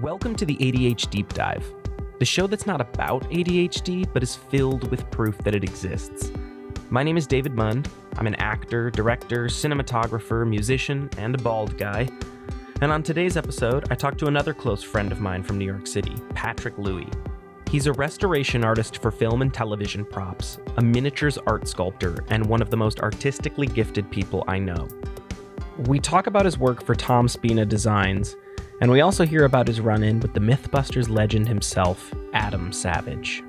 Welcome to the A.D.H. Deep Dive, the show that's not about ADHD, but is filled with proof that it exists. My name is David Mund. I'm an actor, director, cinematographer, musician, and a bald guy. And on today's episode, I talked to another close friend of mine from New York City, Patrick Louie. He's a restoration artist for film and television props, a miniatures art sculptor, and one of the most artistically gifted people I know. We talk about his work for Tom Spina Designs, and we also hear about his run-in with the MythBusters legend himself, Adam Savage.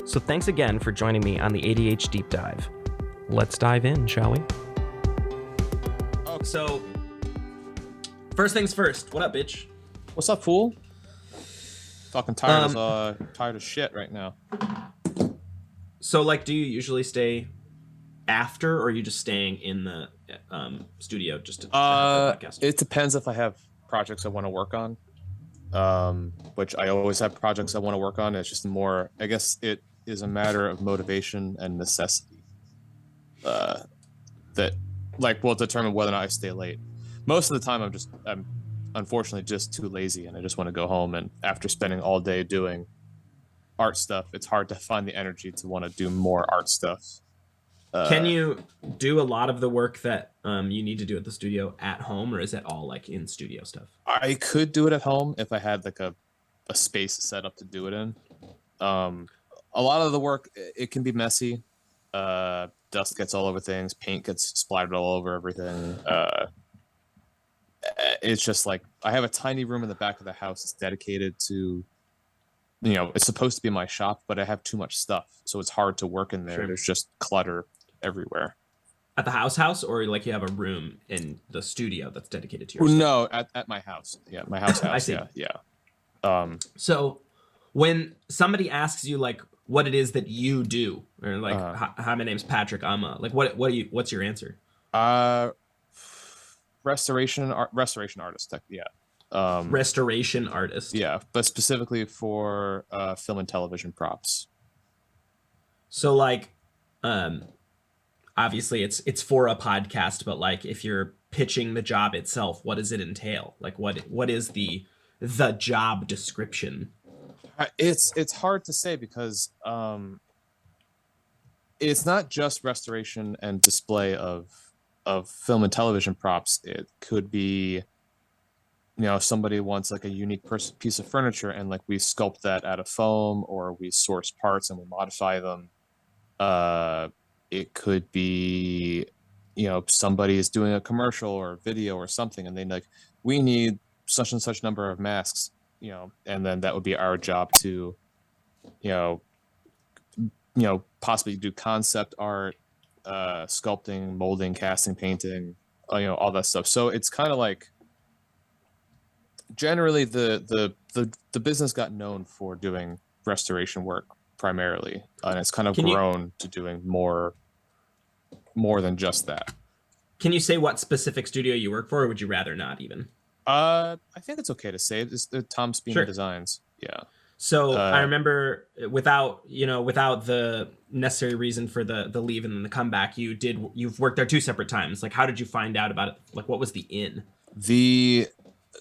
So thanks again for joining me on the A.D.H. Deep Dive. Let's dive in, shall we? Oh, so first things first. What up, bitch? What's up, fool? Fucking tired as shit right now. So, like, do you usually stay after, or are you just staying in the studio just to have the podcast? It depends if I have projects I want to work on. Which I always have projects I want to work on. It's just more, I guess it is a matter of motivation and necessity. That like will determine whether or not I stay late. Most of the time I'm unfortunately just too lazy and I just want to go home, and after spending all day doing art stuff, it's hard to find the energy to want to do more art stuff. Can you do a lot of the work that you need to do at the studio at home, or is it all like in studio stuff? I could do it at home if I had like a space set up to do it in. A lot of the work, it can be messy. Dust gets all over things, paint gets splattered all over everything. It's just like I have a tiny room in the back of the house that's dedicated to, it's supposed to be my shop, but I have too much stuff, so it's hard to work in there. Sure. There's just clutter everywhere. At the house, or like you have a room in the studio that's dedicated to your stuff? No, at my house. Yeah, my house. I see. Yeah. So when somebody asks you like what it is that you do, or like hi, my name's Patrick, I'm like what's your answer? Restoration artist. Yeah. Restoration artist. Yeah, but specifically for film and television props. So like, obviously it's for a podcast, but like if you're pitching the job itself, what does it entail? Like what is the job description? It's hard to say because it's not just restoration and display of film and television props. It could be, if somebody wants like a unique piece of furniture and like we sculpt that out of foam, or we source parts and we modify them. It could be, somebody is doing a commercial or a video or something, and they like, we need such and such number of masks, and then that would be our job to, possibly do concept art, sculpting, molding, casting, painting, all that stuff. So it's kind of like, generally the business got known for doing restoration work primarily, and it's kind of grown to doing more than just that. Can you say what specific studio you work for, or would you rather not even? I think it's okay to say it's the Tom Spina Designs. Yeah. So I remember without the necessary reason for the leave and then the comeback, you've worked there 2 separate times. Like, how did you find out about it? Like, what was the in?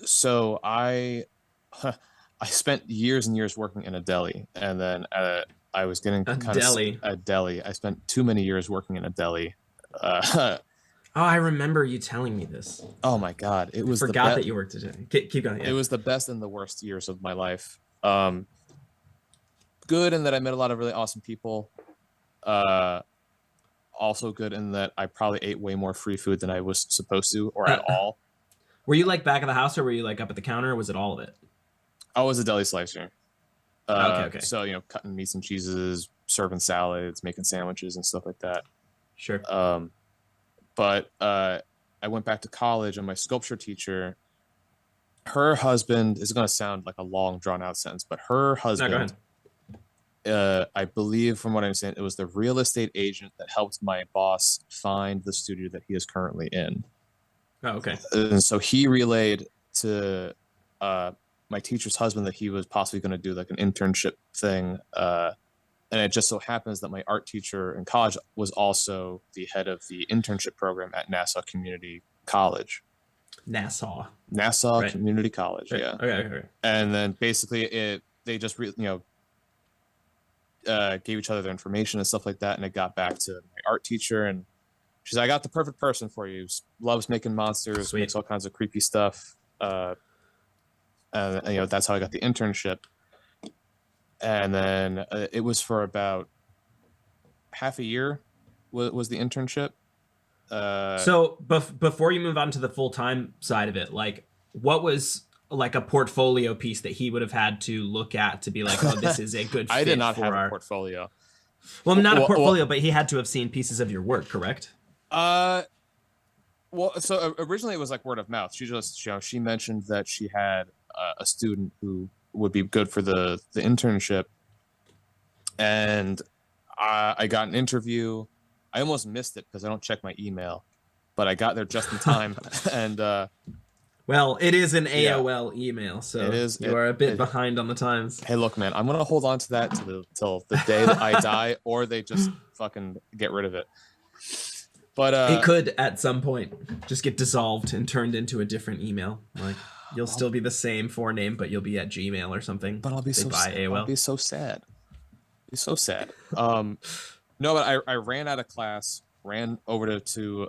So I spent years and years working in a deli, and then I was getting a deli. I spent too many years working in a deli. Oh, I remember you telling me this. Oh my God, it was. Forgot that you worked at a deli. Keep going. Yeah. It was the best and the worst years of my life. Good in that I met a lot of really awesome people. Also good in that I probably ate way more free food than I was supposed to, or at all. Were you like back of the house, or were you like up at the counter, or was it all of it? I was a deli slicer. Okay. So, cutting meats and cheeses, serving salads, making sandwiches and stuff like that. Sure. But I went back to college, and my sculpture teacher, her husband, is going to sound like a long drawn out sentence, but her husband, I believe from what I understand, it was the real estate agent that helped my boss find the studio that he is currently in. Oh, okay. And so he relayed to my teacher's husband that he was possibly going to do like an internship thing. And it just so happens that my art teacher in college was also the head of the internship program at Nassau Community College. Nassau Nassau Community College. Right. Yeah. Okay. And then basically they just gave each other their information and stuff like that, and it got back to my art teacher, and she's like, I got the perfect person for you. Loves making monsters, Sweet. Makes all kinds of creepy stuff. And that's how I got the internship. And then it was for about half a year was the internship. So before you move on to the full-time side of it, like, what was like a portfolio piece that he would have had to look at to be like, oh, this is a good fit? I did not have a portfolio. Well, not a portfolio, but he had to have seen pieces of your work, correct? Well, so originally it was like word of mouth. She just, she mentioned that she had a student who would be good for the internship, and I got an interview. I almost missed it because I don't check my email, but I got there just in time. And well, it is an AOL email, so you are a bit behind on the times. Hey, look, man, I'm gonna hold on to that till the day that I die, or they just fucking get rid of it. But it could at some point just get dissolved and turned into a different email. Like, you'll still be the same forename, but you'll be at Gmail or something. But I'll be so sad. AOL. I'll be so sad. Be so sad. No, but I ran out of class, ran over to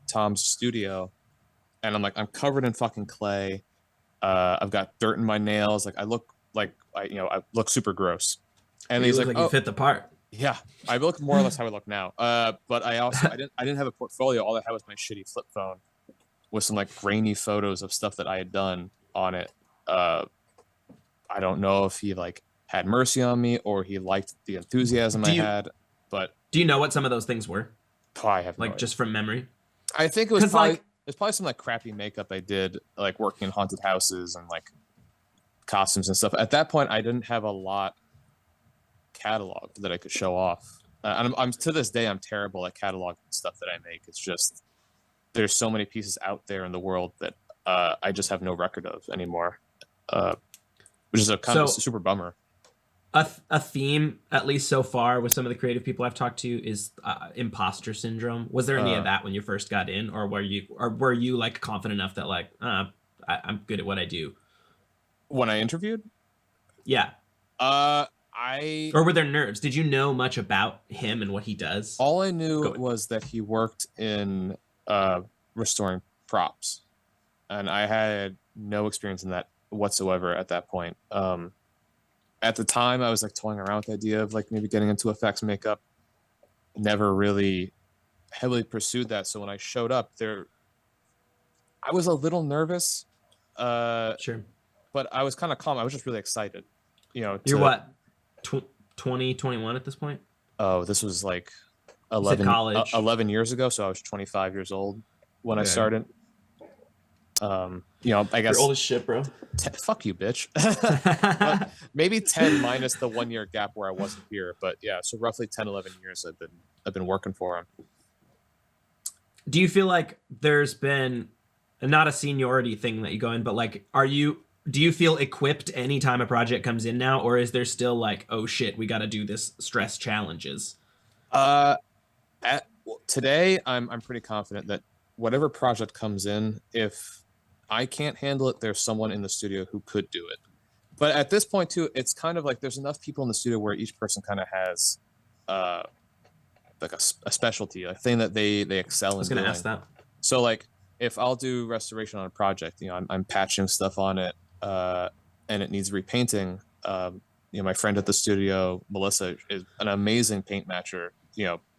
Tom's studio, and I'm like, I'm covered in fucking clay. I've got dirt in my nails. Like, I look like I look super gross. And he's like, you fit the part. Yeah, I look more or less how I look now. But I didn't have a portfolio. All I had was my shitty flip phone with some like grainy photos of stuff that I had done on it. I don't know if he like had mercy on me or he liked the enthusiasm I had. But do you know what some of those things were? Oh, I have no idea. Just from memory. I think it was probably some like crappy makeup I did, like working in haunted houses and like costumes and stuff. At that point, I didn't have a lot catalog that I could show off. I'm to this day, I'm terrible at cataloging stuff that I make. It's just there's so many pieces out there in the world that I just have no record of anymore, which is a kind of a super bummer. A theme, at least so far, with some of the creative people I've talked to, is imposter syndrome. Was there any of that when you first got in, or were you like confident enough that like I'm good at what I do? When I interviewed, yeah. Or were there nerves? Did you know much about him and what he does? All I knew was that he worked in restoring props, and I had no experience in that whatsoever at that point. At the time, I was like toying around with the idea of like maybe getting into effects makeup. Never really heavily pursued that. So when I showed up there, I was a little nervous. Sure. But I was kind of calm. I was just really excited. You're what? 20, 21 at this point? Oh, this was like 11 years ago. So I was 25 years old when I started. I guess you're old as shit, bro. Fuck you, bitch. Maybe 10 minus the 1 year gap where I wasn't here, but yeah, so roughly 10, 11 years I've been working for him. Do you feel like there's been not a seniority thing that you go in, but like, do you feel equipped anytime a project comes in now, or is there still like, oh shit, we got to do this stress challenges? Today I'm pretty confident that whatever project comes in, if I can't handle it, there's someone in the studio who could do it. But at this point too, it's kind of like there's enough people in the studio where each person kind of has like a specialty, a thing that they excel in. I was going to ask that. So like if I'll do restoration on a project, I'm patching stuff on it and it needs repainting. My friend at the studio, Melissa, is an amazing paint matcher.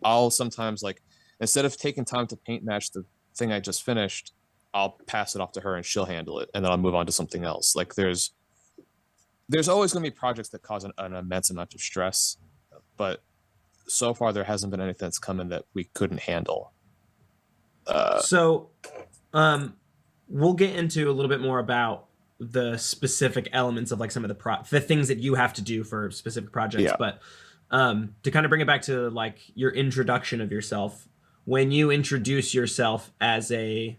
I'll sometimes like, instead of taking time to paint match the thing I just finished, I'll pass it off to her and she'll handle it, and then I'll move on to something else. Like there's always going to be projects that cause an immense amount of stress, but so far there hasn't been anything that's come in that we couldn't handle. We'll get into a little bit more about the specific elements of like some of the things that you have to do for specific projects. Yeah. But to kind of bring it back to like your introduction of yourself, when you introduce yourself as a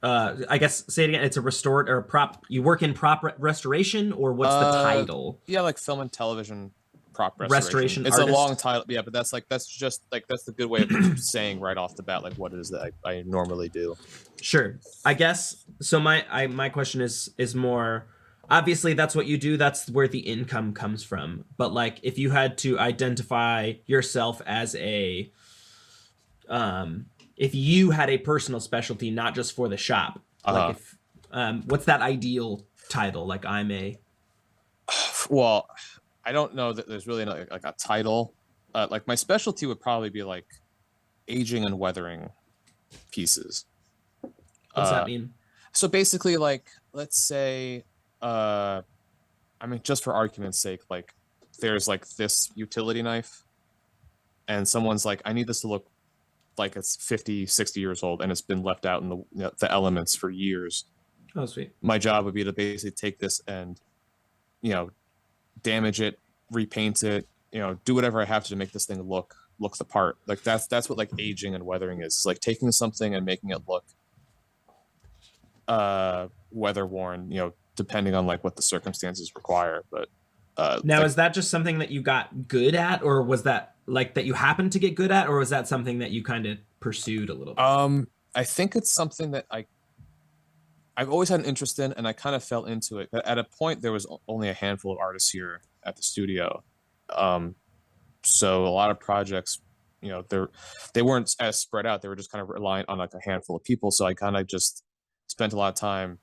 I guess say it again. It's a restored or a prop. You work in prop restoration, or what's the title? Yeah, like film and television prop restoration. It's artist. A long title. Yeah, but that's the good way of saying right off the bat like what it is that I normally do. Sure. I guess So my question is more, obviously that's what you do, that's where the income comes from. But like if you had to identify yourself as a if you had a personal specialty, not just for the shop, like if what's that ideal title? Like I'm a well, I don't know that there's really like a title. Like my specialty would probably be like aging and weathering pieces. What's that mean? So basically, like, let's say, I mean, just for argument's sake, like, there's like this utility knife, and someone's like, I need this to look like it's 50, 60 years old, and it's been left out in the elements for years. Oh, sweet. My job would be to basically take this and, damage it, repaint it, do whatever I have to make this thing look the part. Like that's what like aging and weathering is. It's like taking something and making it look weather worn, depending on like what the circumstances require. But now, like, is that just something that you got good at, or was that like that you happened to get good at, or was that something that you kind of pursued a little bit? I think it's something that I've always had an interest in, and I kind of fell into it. At a point, there was only a handful of artists here at the studio, so a lot of projects, they weren't as spread out. They were just kind of reliant on like a handful of people. So I kind of just spent a lot of time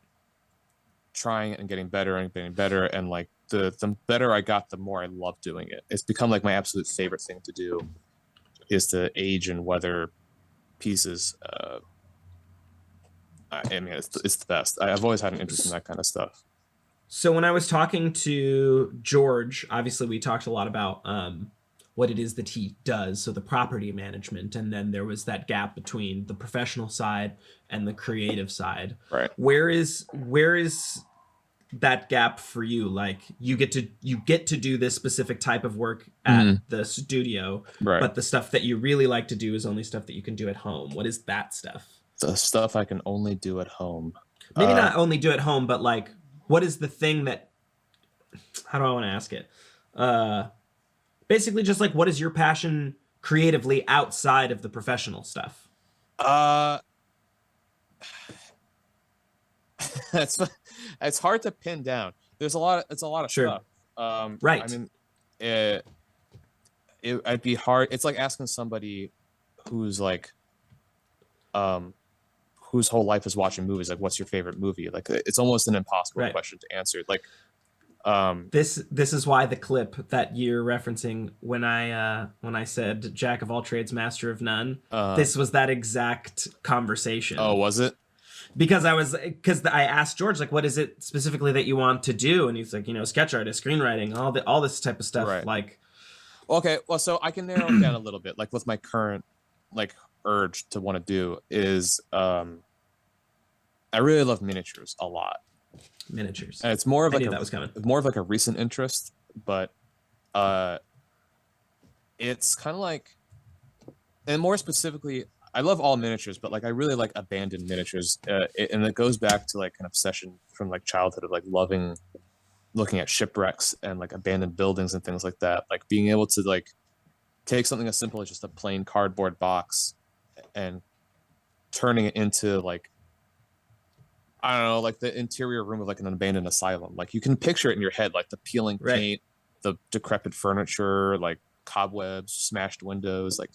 trying and getting better and getting better, and like the better I got, the more I love doing it. It's become like my absolute favorite thing to do, is to age and weather pieces. I mean, it's the best. I've always had an interest in that kind of stuff. So when I was talking to George, obviously we talked a lot about what it is that he does, so the property management, and then there was that gap between the professional side and the creative side. Right. Where is that gap for you? Like you get to do this specific type of work at the studio, right, but the stuff that you really like to do is only stuff that you can do at home. What is that stuff? The stuff I can only do at home. Maybe not only do at home, but like, what is the thing that, how do I want to ask it? Basically just like, what is your passion creatively outside of the professional stuff? It's hard to pin down. It's a lot of Sure. stuff. Right. I mean, it'd be hard. It's like asking somebody who's like, whose whole life is watching movies, like, what's your favorite movie? Like, it's almost an impossible question to answer. Like, this is why the clip that you're referencing, when I said jack of all trades, master of none, this was that exact conversation. Oh, was it? Because I asked George, like, what is it specifically that you want to do? And he's like, sketch artist, screenwriting, all this type of stuff. Right. Like, okay, well, so I can narrow it down a little bit. Like with my current like urge to want to do is, I really love miniatures a lot. Miniatures. And it's more of like that was coming. More of like a recent interest, but it's kind of like, and more specifically, I love all miniatures, but like I really like abandoned miniatures, and it goes back to like an obsession from like childhood of like looking at shipwrecks and like abandoned buildings and things like that. Like being able to like take something as simple as just a plain cardboard box and turning it into like, I don't know, like the interior room of like an abandoned asylum. Like you can picture it in your head, like the peeling paint, the decrepit furniture, like cobwebs, smashed windows. Like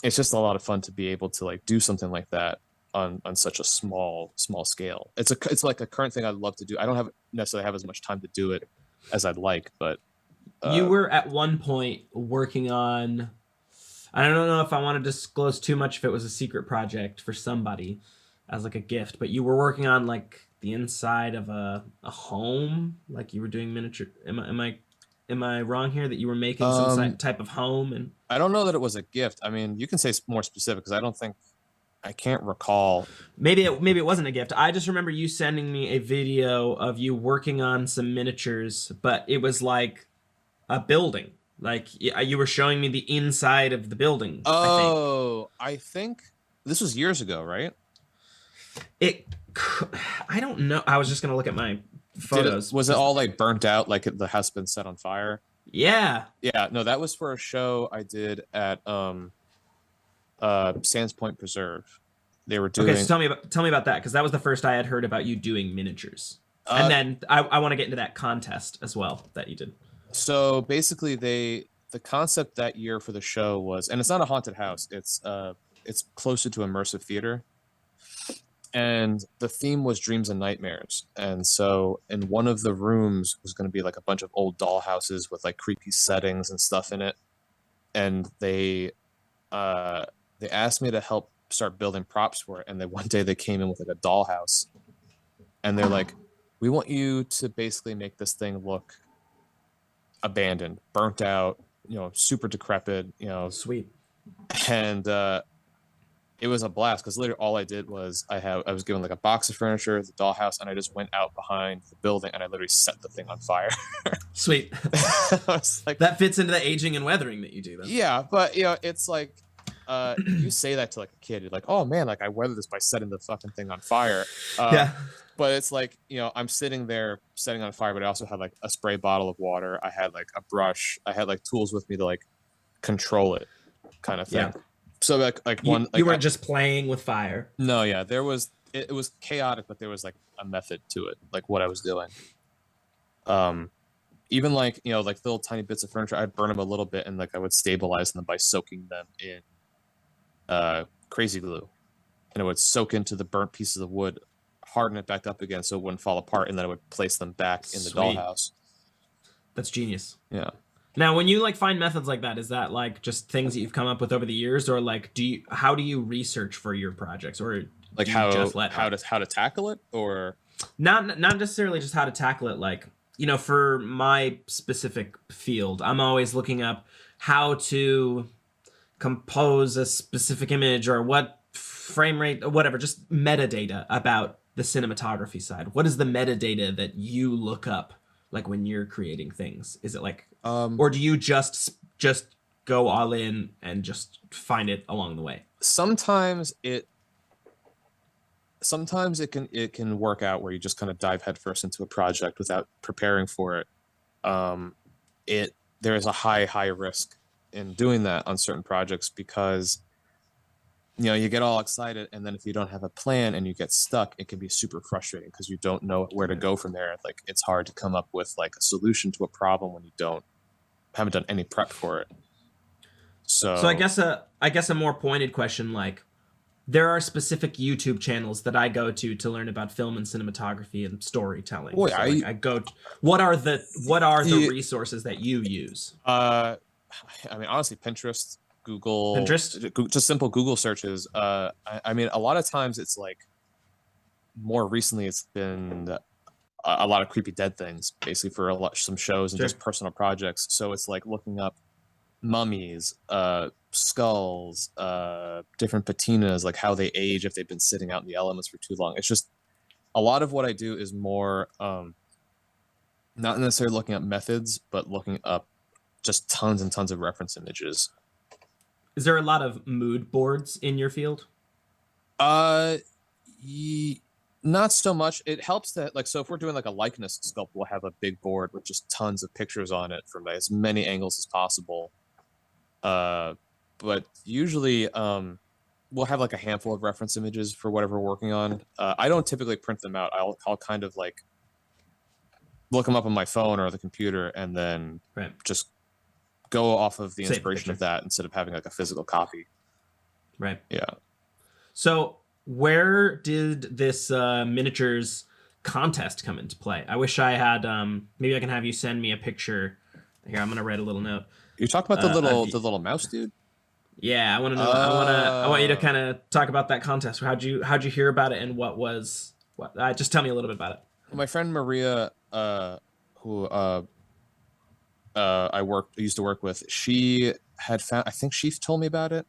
it's just a lot of fun to be able to like do something like that on such a small scale. It's like a current thing I'd love to do. I don't necessarily have as much time to do it as I'd like, but you were at one point working on, I don't know if I want to disclose too much if it was a secret project for somebody as like a gift, but you were working on like the inside of a home, like you were doing miniature. Am I wrong here that you were making some type of home? And I don't know that it was a gift. I mean, you can say more specific because I can't recall. Maybe it wasn't a gift. I just remember you sending me a video of you working on some miniatures, but it was like a building. Like you were showing me the inside of the building. Oh, I think this was years ago, right? I don't know. I was just gonna look at my photos. Was it all like burnt out, like the house been set on fire? Yeah. No, that was for a show I did at Sands Point Preserve. They were doing. Okay, so tell me about that, because that was the first I had heard about you doing miniatures. And then I want to get into that contest as well that you did. So basically, the concept that year for the show was, and it's not a haunted house. It's closer to immersive theater, and the theme was dreams and nightmares. And so in one of the rooms was going to be like a bunch of old doll houses with like creepy settings and stuff in it. And they asked me to help start building props for it. And then one day they came in with like a dollhouse, and they're like, "We want you to basically make this thing look abandoned, burnt out, super decrepit, Sweet. And it was a blast, because literally all I did was I was given like a box of furniture, the dollhouse, and I just went out behind the building and I literally set the thing on fire. Sweet. Like, that fits into the aging and weathering that you do, then. Yeah, but it's like you say that to like a kid, you're like, "Oh man, like I weathered this by setting the fucking thing on fire." Yeah. But it's like, I'm sitting there setting on fire, but I also had like a spray bottle of water. I had like a brush. I had like tools with me to like control it, kind of thing. Yeah. So like one, you weren't just playing with fire. No, yeah, there was. It was chaotic, but there was like a method to it, like what I was doing. Even like like little tiny bits of furniture, I'd burn them a little bit, and like I would stabilize them by soaking them in crazy glue, and it would soak into the burnt pieces of wood, harden it back up again so it wouldn't fall apart, and then I would place them back in the dollhouse. That's genius. Yeah. Now, when you like find methods like that, is that like just things that you've come up with over the years, or like how do you research for your projects, or like how to tackle it, or not necessarily just how to tackle it? Like, for my specific field, I'm always looking up how to compose a specific image, or what frame rate, or whatever, just metadata about the cinematography side. What is the metadata that you look up, like when you're creating things? Is it like, or do you just go all in and just find it along the way? Sometimes it can work out where you just kind of dive headfirst into a project without preparing for it. There is a high risk in doing that on certain projects, because you get all excited, and then if you don't have a plan and you get stuck, it can be super frustrating because you don't know where to go from there. Like, it's hard to come up with like a solution to a problem when you haven't done any prep for it. So I guess a more pointed question, like, there are specific YouTube channels that I go to learn about film and cinematography and storytelling. Boy, I go to, what are the resources that you use? I mean, honestly, Pinterest, just simple Google searches. I mean, a lot of times it's like, more recently it's been a lot of creepy dead things, basically, for some shows and just personal projects. So it's like looking up mummies, skulls, different patinas, like how they age if they've been sitting out in the elements for too long. It's just a lot of what I do is more not necessarily looking up methods, but looking up just tons and tons of reference images. Is there a lot of mood boards in your field? Not so much. It helps that, like, so if we're doing like a likeness sculpt, we'll have a big board with just tons of pictures on it from as many angles as possible. But usually we'll have like a handful of reference images for whatever we're working on. I don't typically print them out. I'll kind of like look them up on my phone or the computer, and then just go off of the inspiration of that instead of having like a physical copy. Right. Yeah. So where did this miniatures contest come into play? I wish I had, maybe I can have you send me a picture. Here, I'm going to write a little note. You talk about the little mouse dude? Yeah, I want to know. I want you to kind of talk about that contest. How'd you hear about it, and what? Just tell me a little bit about it. My friend Maria, who I used to work with, she had found, I think she told me about it.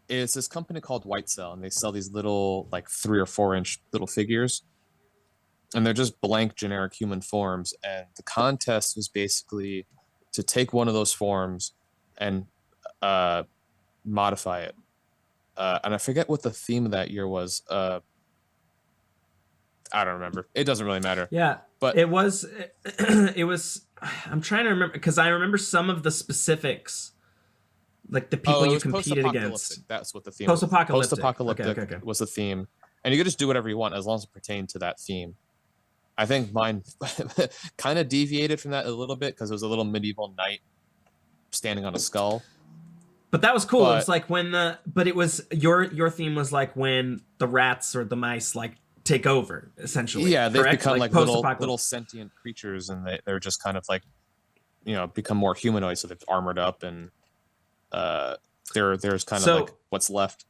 It's this company called White Cell, and they sell these little like 3 or 4 inch little figures, and they're just blank generic human forms. And the contest was basically to take one of those forms and modify it. And I forget what the theme of that year was. I don't remember. It doesn't really matter. Yeah, but it was. I'm trying to remember, because I remember some of the specifics. Like the people it you was competed post-apocalyptic. against. That's what the theme was. Post-apocalyptic. Post-apocalyptic Okay. was the theme. And you could just do whatever you want as long as it pertained to that theme. I think mine kind of deviated from that a little bit because it was a little medieval knight standing on a skull. But that was cool. It was like when but it was your theme was like when the rats or the mice like take over, essentially. Yeah, they've become like little sentient creatures, and they're just kind of like, become more humanoid, so they've armored up, and there's kind of like what's left.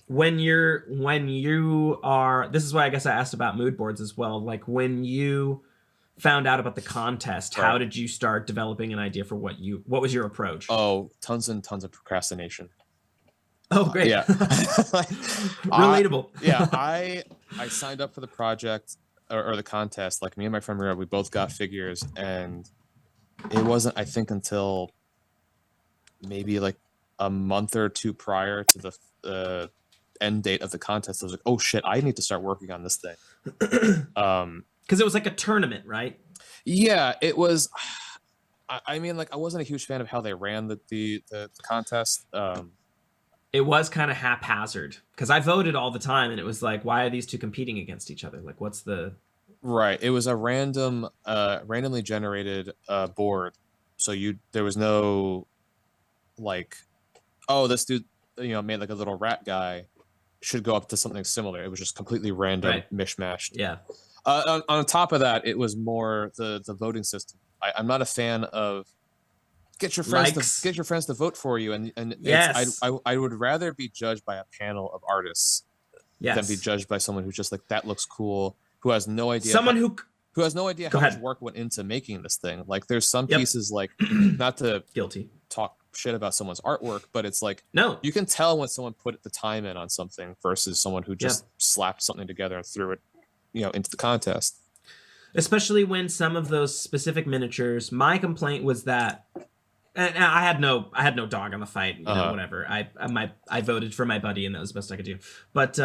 When you are, this is why I guess I asked about mood boards as well. Like when you found out about the contest, how did you start developing an idea for what was your approach? Oh, tons and tons of procrastination. Oh, great. Yeah. Relatable. I signed up for the project or the contest. Like me and my friend Maria, we both got figures, and it wasn't, I think, until maybe like a month or two prior to the end date of the contest, I was like, oh shit, I need to start working on this thing. Because it was like a tournament, right? Yeah, it was. I mean, like, I wasn't a huge fan of how they ran the contest. It was kind of haphazard because I voted all the time, and it was like, why are these two competing against each other? Like, what's the right? It was a randomly generated board, so there was no like, oh, this dude, made like a little rat guy, should go up to something similar. It was just completely random, mishmashed. Yeah. On top of that, it was more the voting system. I'm not a fan of get your friends to vote for you, and yes. I would rather be judged by a panel of artists than be judged by someone who's just like, that looks cool, who has no idea who has no idea how much work went into making this thing. Like there's some pieces, like, not to talk shit about someone's artwork, but it's like, no, you can tell when someone put the time in on something versus someone who just slapped something together and threw it into the contest. Especially when some of those specific miniatures, my complaint was that, and I had no dog on the fight, whatever. I voted for my buddy, and that was the best I could do. But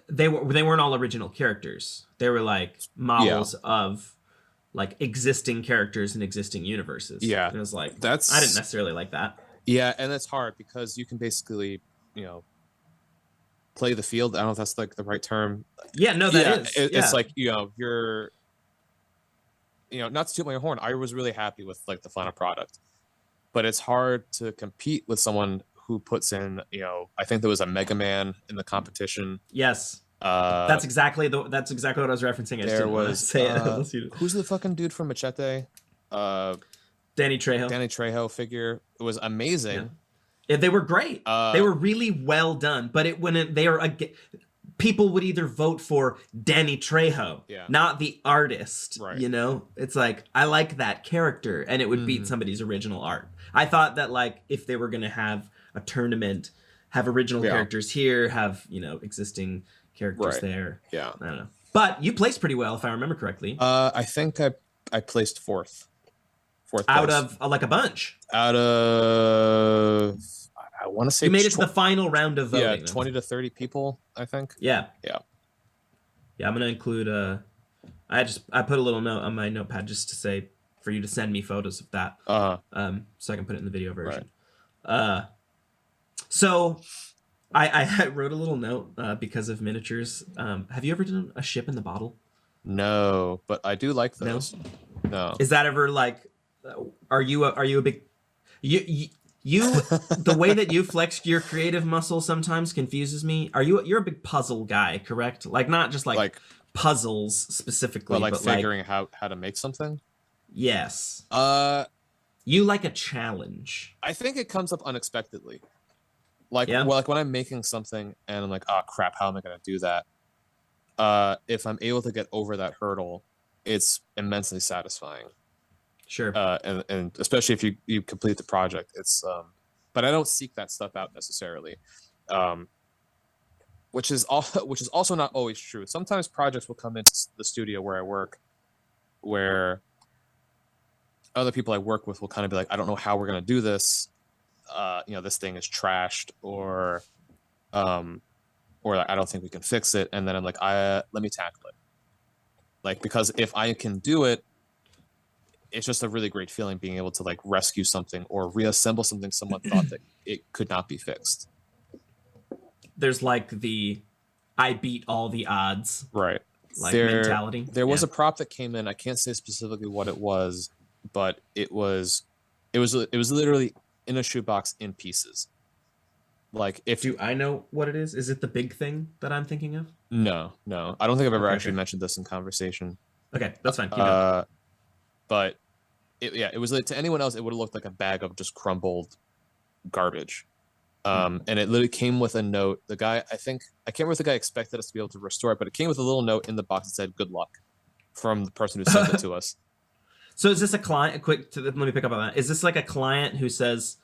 they weren't all original characters. They were like models of like existing characters in existing universes. Yeah, and it was like, I didn't necessarily like that. Yeah, and it's hard because you can basically, play the field. I don't know if that's like the right term. Yeah, no, that is. It's like, you're, not to toot my horn, I was really happy with like the final product, but it's hard to compete with someone who puts in, I think there was a Mega Man in the competition. Yes. That's exactly what I was referencing. There was who's the fucking dude from Machete? Danny Trejo figure. It was amazing. Yeah, they were great. They were really well done. But people would either vote for Danny Trejo, not the artist. Right. It's like, I like that character, and it would beat somebody's original art. I thought that like if they were gonna have a tournament, have original characters here, have existing characters there. Yeah, I don't know. But you placed pretty well, if I remember correctly. I think I placed fourth out of like a bunch. Out of, I want to say you made it to the final round of voting. Yeah, 20 to 30 people, I think. Yeah. I'm gonna include I put a little note on my notepad just to say for you to send me photos of that. So I can put it in the video version. Right. So I wrote a little note because of miniatures. Have you ever done a ship in the bottle? No, but I do like those. No. Is that ever like? Are you a big? You the way that you flex your creative muscle sometimes confuses me. You're a big puzzle guy, correct? Like not just like puzzles specifically, but figuring how to make something. Yes. You like a challenge. I think it comes up unexpectedly. Like when I'm making something and I'm like, oh crap, how am I gonna do that? If I'm able to get over that hurdle, it's immensely satisfying. Sure. And especially if you complete the project, it's but I don't seek that stuff out necessarily. Which is also not always true. Sometimes projects will come into the studio where I work, where other people I work with will kind of be like, I don't know how we're gonna do this. This thing is trashed, or I don't think we can fix it. And then I'm like, let me tackle it. Like, because if I can do it, it's just a really great feeling being able to like rescue something or reassemble something someone thought that it could not be fixed. There's like the I beat all the odds Right. like mentality. There was a prop that came in. I can't say specifically what it was, but it was literally in a shoebox in pieces. Like do I know what it is? Is it the big thing that I'm thinking of? No. I don't think I've ever actually mentioned this in conversation. Okay, that's fine. Keep going. But it was to anyone else, it would have looked like a bag of just crumbled garbage. And it literally came with a note. The guy, I can't remember if the guy expected us to be able to restore it, but it came with a little note in the box that said "Good luck" from the person who sent it to us. So is this a client? Let me pick up on that. Is this like a client who says,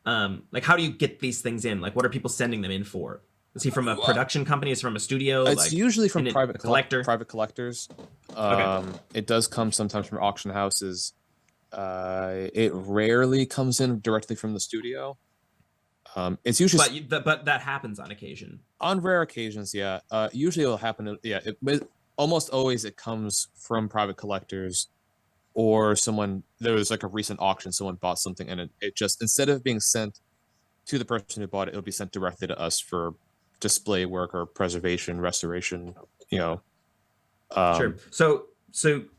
like, how do you get these things in? Like, what are people sending them in for? Is he from a production company? Is he from a studio? It's usually from private collectors. Okay. It does come sometimes from auction houses. It rarely comes in directly from the studio. It's usually, but that happens on occasion. On rare occasions, yeah. Usually it'll happen. Almost always it comes from private collectors, or someone. There was like a recent auction. Someone bought something, and it just, instead of being sent to the person who bought it, it'll be sent directly to us for display work or preservation, restoration. Sure. So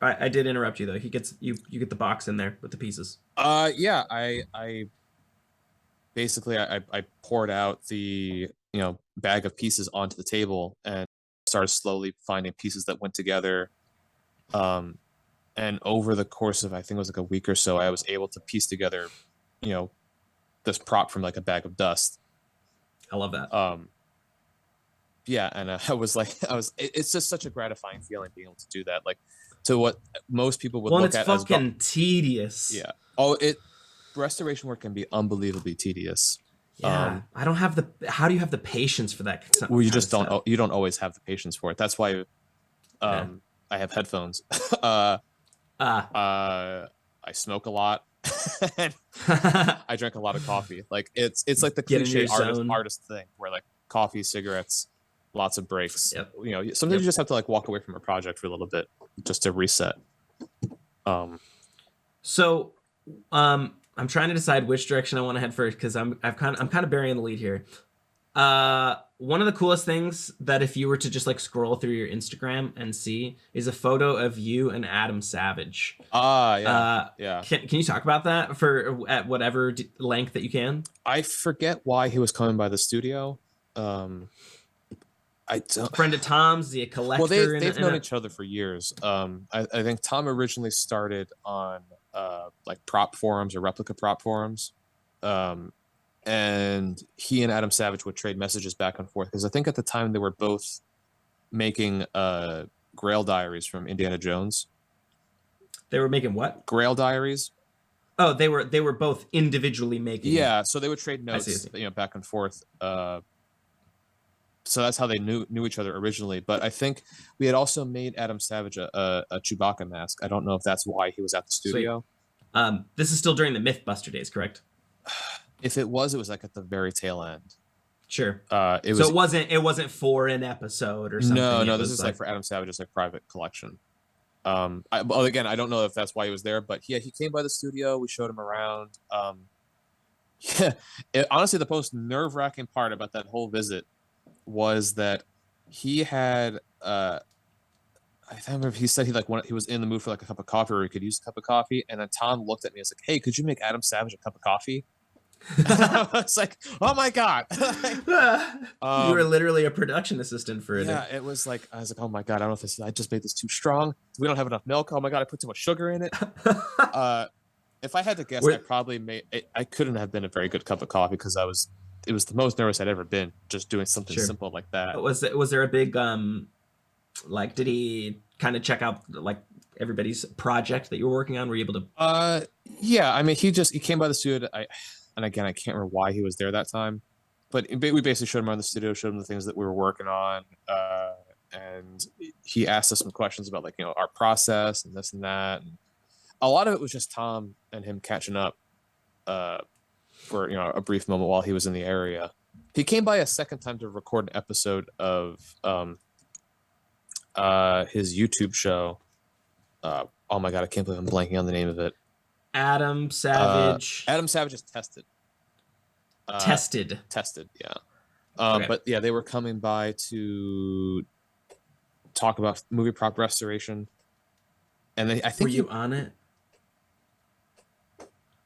I did interrupt you though. He gets you get the box in there with the pieces. Yeah. I basically I poured out the bag of pieces onto the table and started slowly finding pieces that went together. And over the course of, I think it was like a week or so, I was able to piece together, this prop from like a bag of dust. I love that. Yeah, and it's just such a gratifying feeling being able to do that. Like, to what most people would look at as fucking tedious. Yeah. Restoration work can be unbelievably tedious. Yeah, I don't have how do you have the patience for that? Well, you just don't. You don't always have the patience for it. That's why I have headphones. I smoke a lot. And I drink a lot of coffee. Like it's like the cliche artist thing where like coffee, cigarettes, lots of breaks. Yep. Sometimes you just have to like walk away from a project for a little bit just to reset. So I'm trying to decide which direction I want to head first because I'm kind of burying the lead here. One of the coolest things that if you were to just like scroll through your Instagram and see is a photo of you and Adam Savage. Yeah. Can you talk about that at whatever length that you can? I forget why he was coming by the studio. I don't. Friend of Tom's, the collector. Well, they've known each other for years. I think Tom originally started on like prop forums or replica prop forums. And he and Adam Savage would trade messages back and forth because I think at the time they were both making Grail diaries from Indiana Jones. They were making what? Grail diaries. Oh, they were both individually making. Yeah, so they would trade notes, back and forth. So that's how they knew each other originally. But I think we had also made Adam Savage a Chewbacca mask. I don't know if that's why he was at the studio. Sweet. This is still during the MythBuster days, correct? If it was like at the very tail end. Sure. It wasn't for an episode or something. No. This is like for Adam Savage's like private collection. Again, I don't know if that's why he was there, but he came by the studio. We showed him around. Honestly, the most nerve-wracking part about that whole visit was that he had. I remember he said he was in the mood for like a cup of coffee, or he could use a cup of coffee, and then Tom looked at me and was like, "Hey, could you make Adam Savage a cup of coffee?" I was like, "Oh my god!" You were literally a production assistant for it. Yeah, it was like I was like, "Oh my god, I don't know if I just made this too strong. We don't have enough milk. Oh my god, I put too much sugar in it." If I had to guess, I probably made it. I couldn't have been a very good cup of coffee because it was the most nervous I'd ever been just doing something simple like that. Was there a big like did he kind of check out like everybody's project that you were working on? Were you able to? Yeah, I mean he came by the studio. And again, I can't remember why he was there that time, but we basically showed him around the studio, showed him the things that we were working on, and he asked us some questions about like our process and this and that. And a lot of it was just Tom and him catching up for a brief moment while he was in the area. He came by a second time to record an episode of his YouTube show, Oh my god, I can't believe I'm blanking on the name of it. Adam Savage. Adam Savage is Tested. Tested, yeah. Okay. But yeah, they were coming by to talk about movie prop restoration, and I think were you on it?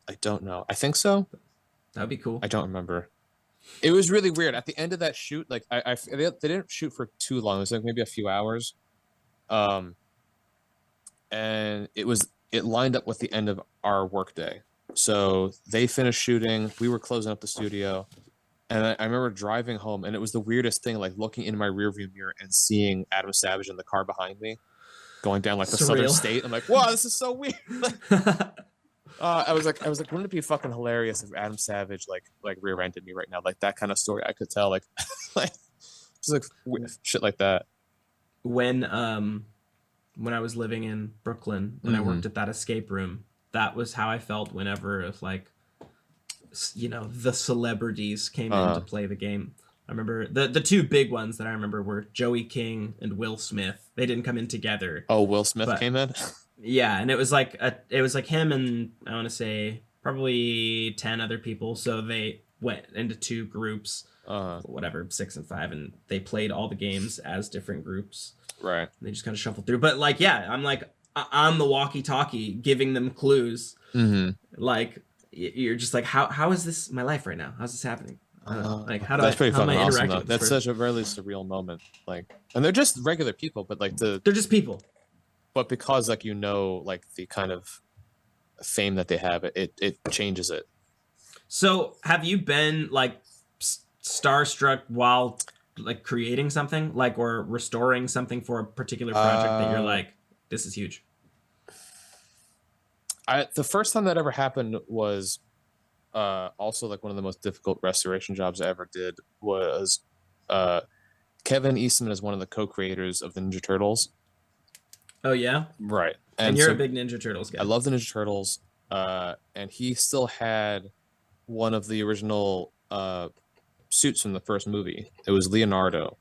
I don't know. I think so. That'd be cool. I don't remember. It was really weird. At the end of that shoot, like they didn't shoot for too long. It was like maybe a few hours, and it lined up with the end of our workday. So they finished shooting. We were closing up the studio, and I remember driving home, and it was the weirdest thing, like looking in my rearview mirror and seeing Adam Savage in the car behind me, going down like the southern state. I'm like, wow, this is so weird. I was like, wouldn't it be fucking hilarious if Adam Savage like rear-ended me right now? Like that kind of story I could tell, like just like shit like that. When I was living in Brooklyn and I worked at that escape room, that was how I felt whenever the celebrities came in to play the game. I remember the two big ones that I remember were Joey King and Will Smith. They didn't come in together. Oh, Will Smith came in? Yeah, and it was like him and I want to say probably 10 other people. So they went into two groups, whatever, 6 and 5, and they played all the games as different groups. Right. And they just kind of shuffled through. But like, yeah, I'm like on the walkie-talkie giving them clues. Like you're just like, how is this my life right now? How's this happening? Like how that's pretty fucking awesome, though. That's such a really surreal moment. Like, and they're just regular people, but like they're just people. But because like like the kind of fame that they have, it changes it. So have you been like starstruck while like creating something, like, or restoring something for a particular project that you're like, this is huge? The first time that ever happened was also like one of the most difficult restoration jobs I ever did was Kevin Eastman is one of the co-creators of the Ninja Turtles. Oh yeah, right. And you're a big Ninja Turtles guy. I love the Ninja Turtles, and he still had one of the original suits from the first movie. It was Leonardo.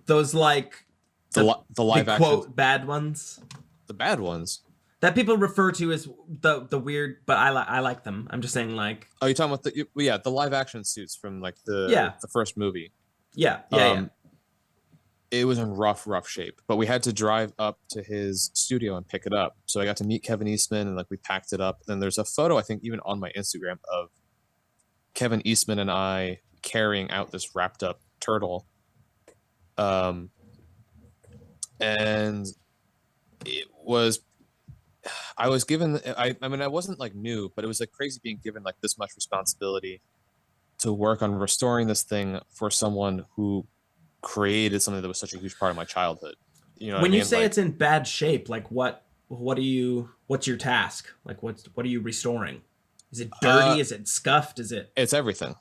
Those like the live action quote bad ones. The bad ones that people refer to as the weird, but I like them. I'm just saying, like, oh, you're talking about the live action suits from like the first movie. Yeah. It was in rough shape, but we had to drive up to his studio and pick it up. So I got to meet Kevin Eastman and like we packed it up. And there's a photo, I think, even on my Instagram of Kevin Eastman and I carrying out this wrapped up turtle. And it was, I was given, I mean, I wasn't like new, but it was like crazy being given like this much responsibility to work on restoring this thing for someone who created something that was such a huge part of my childhood. You know, when you say it's in bad shape, like what's your task? Like what are you restoring? Is it dirty? Is it scuffed? It's everything.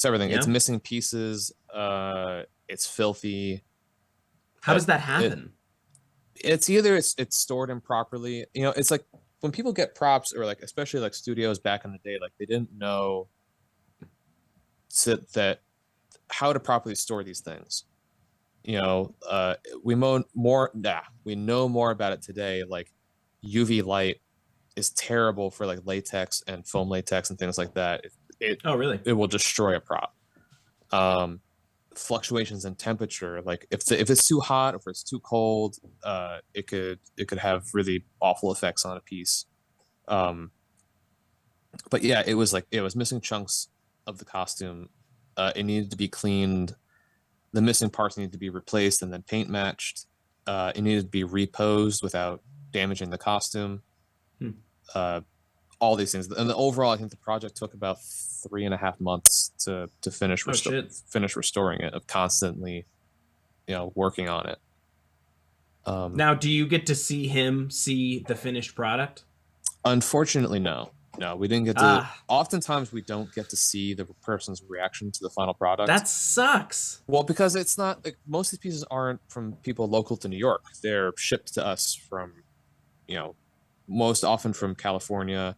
Yeah? It's missing pieces. It's filthy. How does that happen? It's either it's stored improperly. You know, it's like when people get props, or like especially like studios back in the day, like they didn't know that how to properly store these things. You know, we know more about it today. Like UV light is terrible for like latex and foam latex and things like that. Oh, really? It will destroy a prop. Fluctuations in temperature, like if it's too hot or if it's too cold, it could have really awful effects on a piece. But yeah, it was missing chunks of the costume. It needed to be cleaned. The missing parts needed to be replaced and then paint matched. It needed to be reposed without damaging the costume. All these things, and overall, I think the project took about 3.5 months to finish finish restoring it. Of constantly, working on it. Now, do you get to see the finished product? Unfortunately, no. No, we didn't get to. Oftentimes, we don't get to see the person's reaction to the final product. That sucks. Well, because it's not like most of these pieces aren't from people local to New York. They're shipped to us from, most often from California,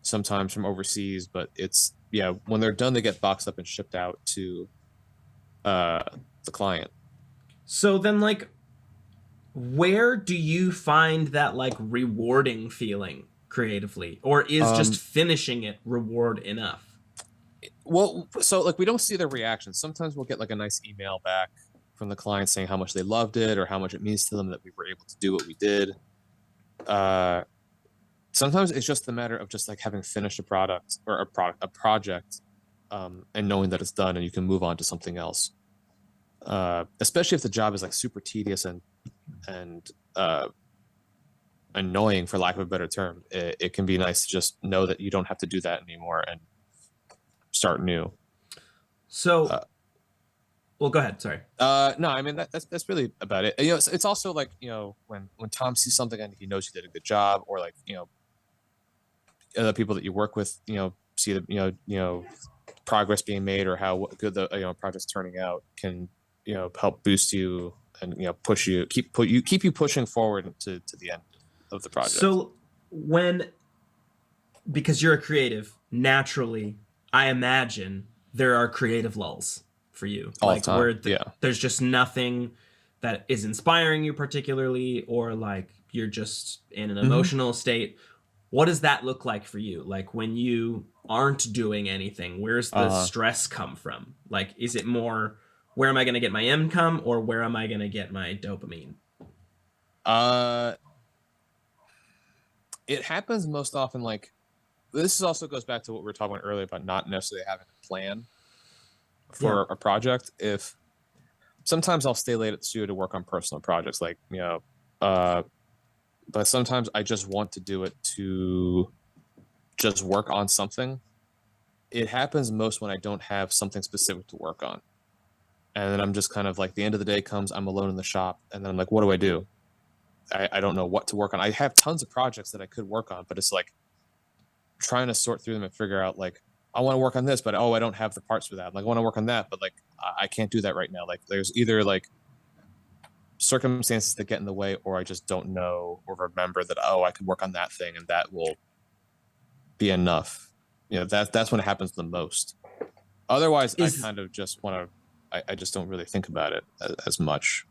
sometimes from overseas. But it's when they're done, they get boxed up and shipped out to the client. So then, like, Where do you find that like rewarding feeling creatively, or is just finishing it reward enough? Well, so like we don't see their reactions. Sometimes we'll get like a nice email back from the client saying how much they loved it or how much it means to them that we were able to do what we did. Sometimes it's just a matter of just like having finished a product or a project, and knowing that it's done and you can move on to something else. Especially if the job is like super tedious and annoying, for lack of a better term. It can be nice to just know that you don't have to do that anymore and start new. So, well, go ahead. Sorry. No, I mean that's really about it. You know, it's also like, you know, when Tom sees something and he knows you did a good job, or like, you know, other people that you work with, you know, see the you know progress being made or how good the project's turning out, can, you know, help boost you and, you know, push you, keep you pushing forward to the end of the project. So because you're a creative, naturally, I imagine there are creative lulls for you, all like the time. Where there's just nothing that is inspiring you particularly, or like you're just in an emotional state. What does that look like for you? Like when you aren't doing anything, where's the stress come from? Like, is it more, where am I going to get my income, or where am I going to get my dopamine? It happens most often, like, this also goes back to what we were talking about earlier about not necessarily having a plan for a project. If sometimes I'll stay late at the studio to work on personal projects, like, you know, but sometimes I just want to do it to just work on something. It happens most when I don't have something specific to work on. And then I'm just kind of like, the end of the day comes, I'm alone in the shop, and then I'm like, what do I do? I don't know what to work on. I have tons of projects that I could work on, but it's like trying to sort through them and figure out, like, I want to work on this, but I don't have the parts for that. I'm like, I want to work on that, but like, I can't do that right now. Like, there's either like circumstances that get in the way, or I just don't know or remember that, I could work on that thing and that will be enough. You know, that's when it happens the most. Otherwise, I kind of just want to, I just don't really think about it as much.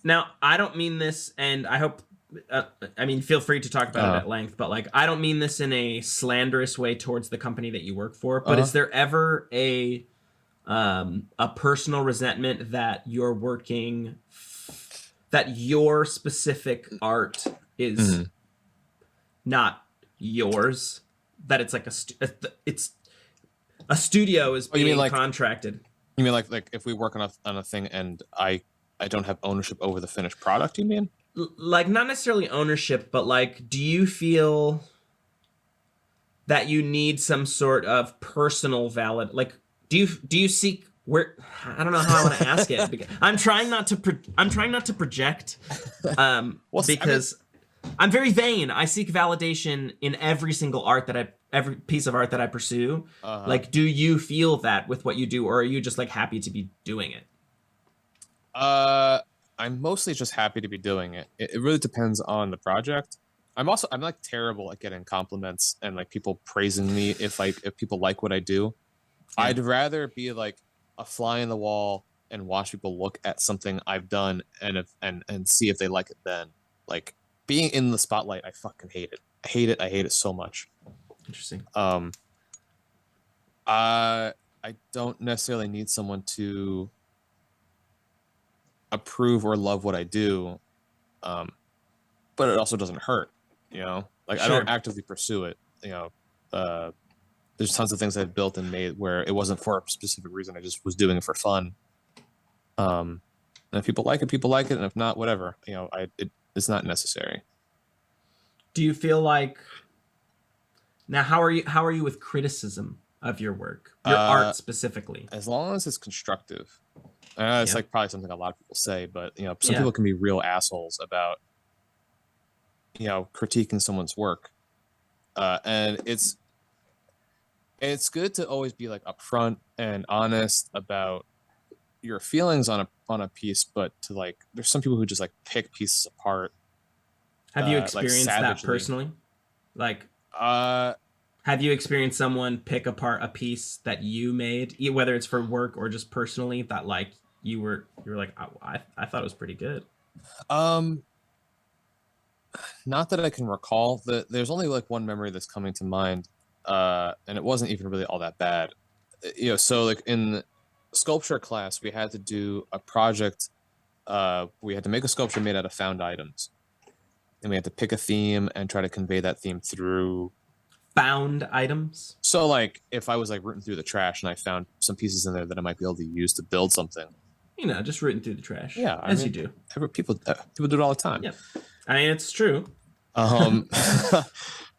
Now, I don't mean this, and I hope, I mean, feel free to talk about it at length, but like, I don't mean this in a slanderous way towards the company that you work for, but is there ever a personal resentment that you're working, that your specific art is not yours, that it's like it's a studio is being like, contracted? You mean like if we work on a thing and I don't have ownership over the finished product, you mean? Like, not necessarily ownership, but like, do you feel that you need some sort of personal like, do you seek, where, I don't know how I want to ask it, because I'm trying not to project, because I'm very vain. I seek validation in every single every piece of art that I pursue. Like, do you feel that with what you do, or are you just like happy to be doing it? I'm mostly just happy to be doing it. It really depends on the project. I'm like terrible at getting compliments and like people praising me if people like what I do. Yeah. I'd rather be like a fly in the wall and watch people look at something I've done and see if they like it then. Like, being in the spotlight, I fucking hate it. I hate it so much. Interesting. I don't necessarily need someone to approve or love what I do, but it also doesn't hurt, you know. Like, sure. I don't actively pursue it, you know. There's tons of things I've built and made where it wasn't for a specific reason. I just was doing it for fun. And if people like it, and if not, whatever. You know, it's not necessary. Do you feel like, now how are you with criticism of your work, your art specifically? As long as it's constructive. It's like probably something a lot of people say, but, you know, some people can be real assholes about, you know, critiquing someone's work. And it's good to always be like upfront and honest about your feelings on a piece, but to like, there's some people who just like pick pieces apart. Have you experienced that personally? Like, have you experienced someone pick apart a piece that you made, whether it's for work or just personally, that like you were like, I thought it was pretty good? Not that I can recall. There's only like one memory that's coming to mind, and it wasn't even really all that bad. So like in sculpture class, we had to do a project. We had to make a sculpture made out of found items, and we had to pick a theme and try to convey that theme through found items. So like if I was like rooting through the trash and I found some pieces in there that I might be able to use to build something. Just rooting through the trash. Yeah, as you do. People do it all the time. Yeah, I mean it's true. But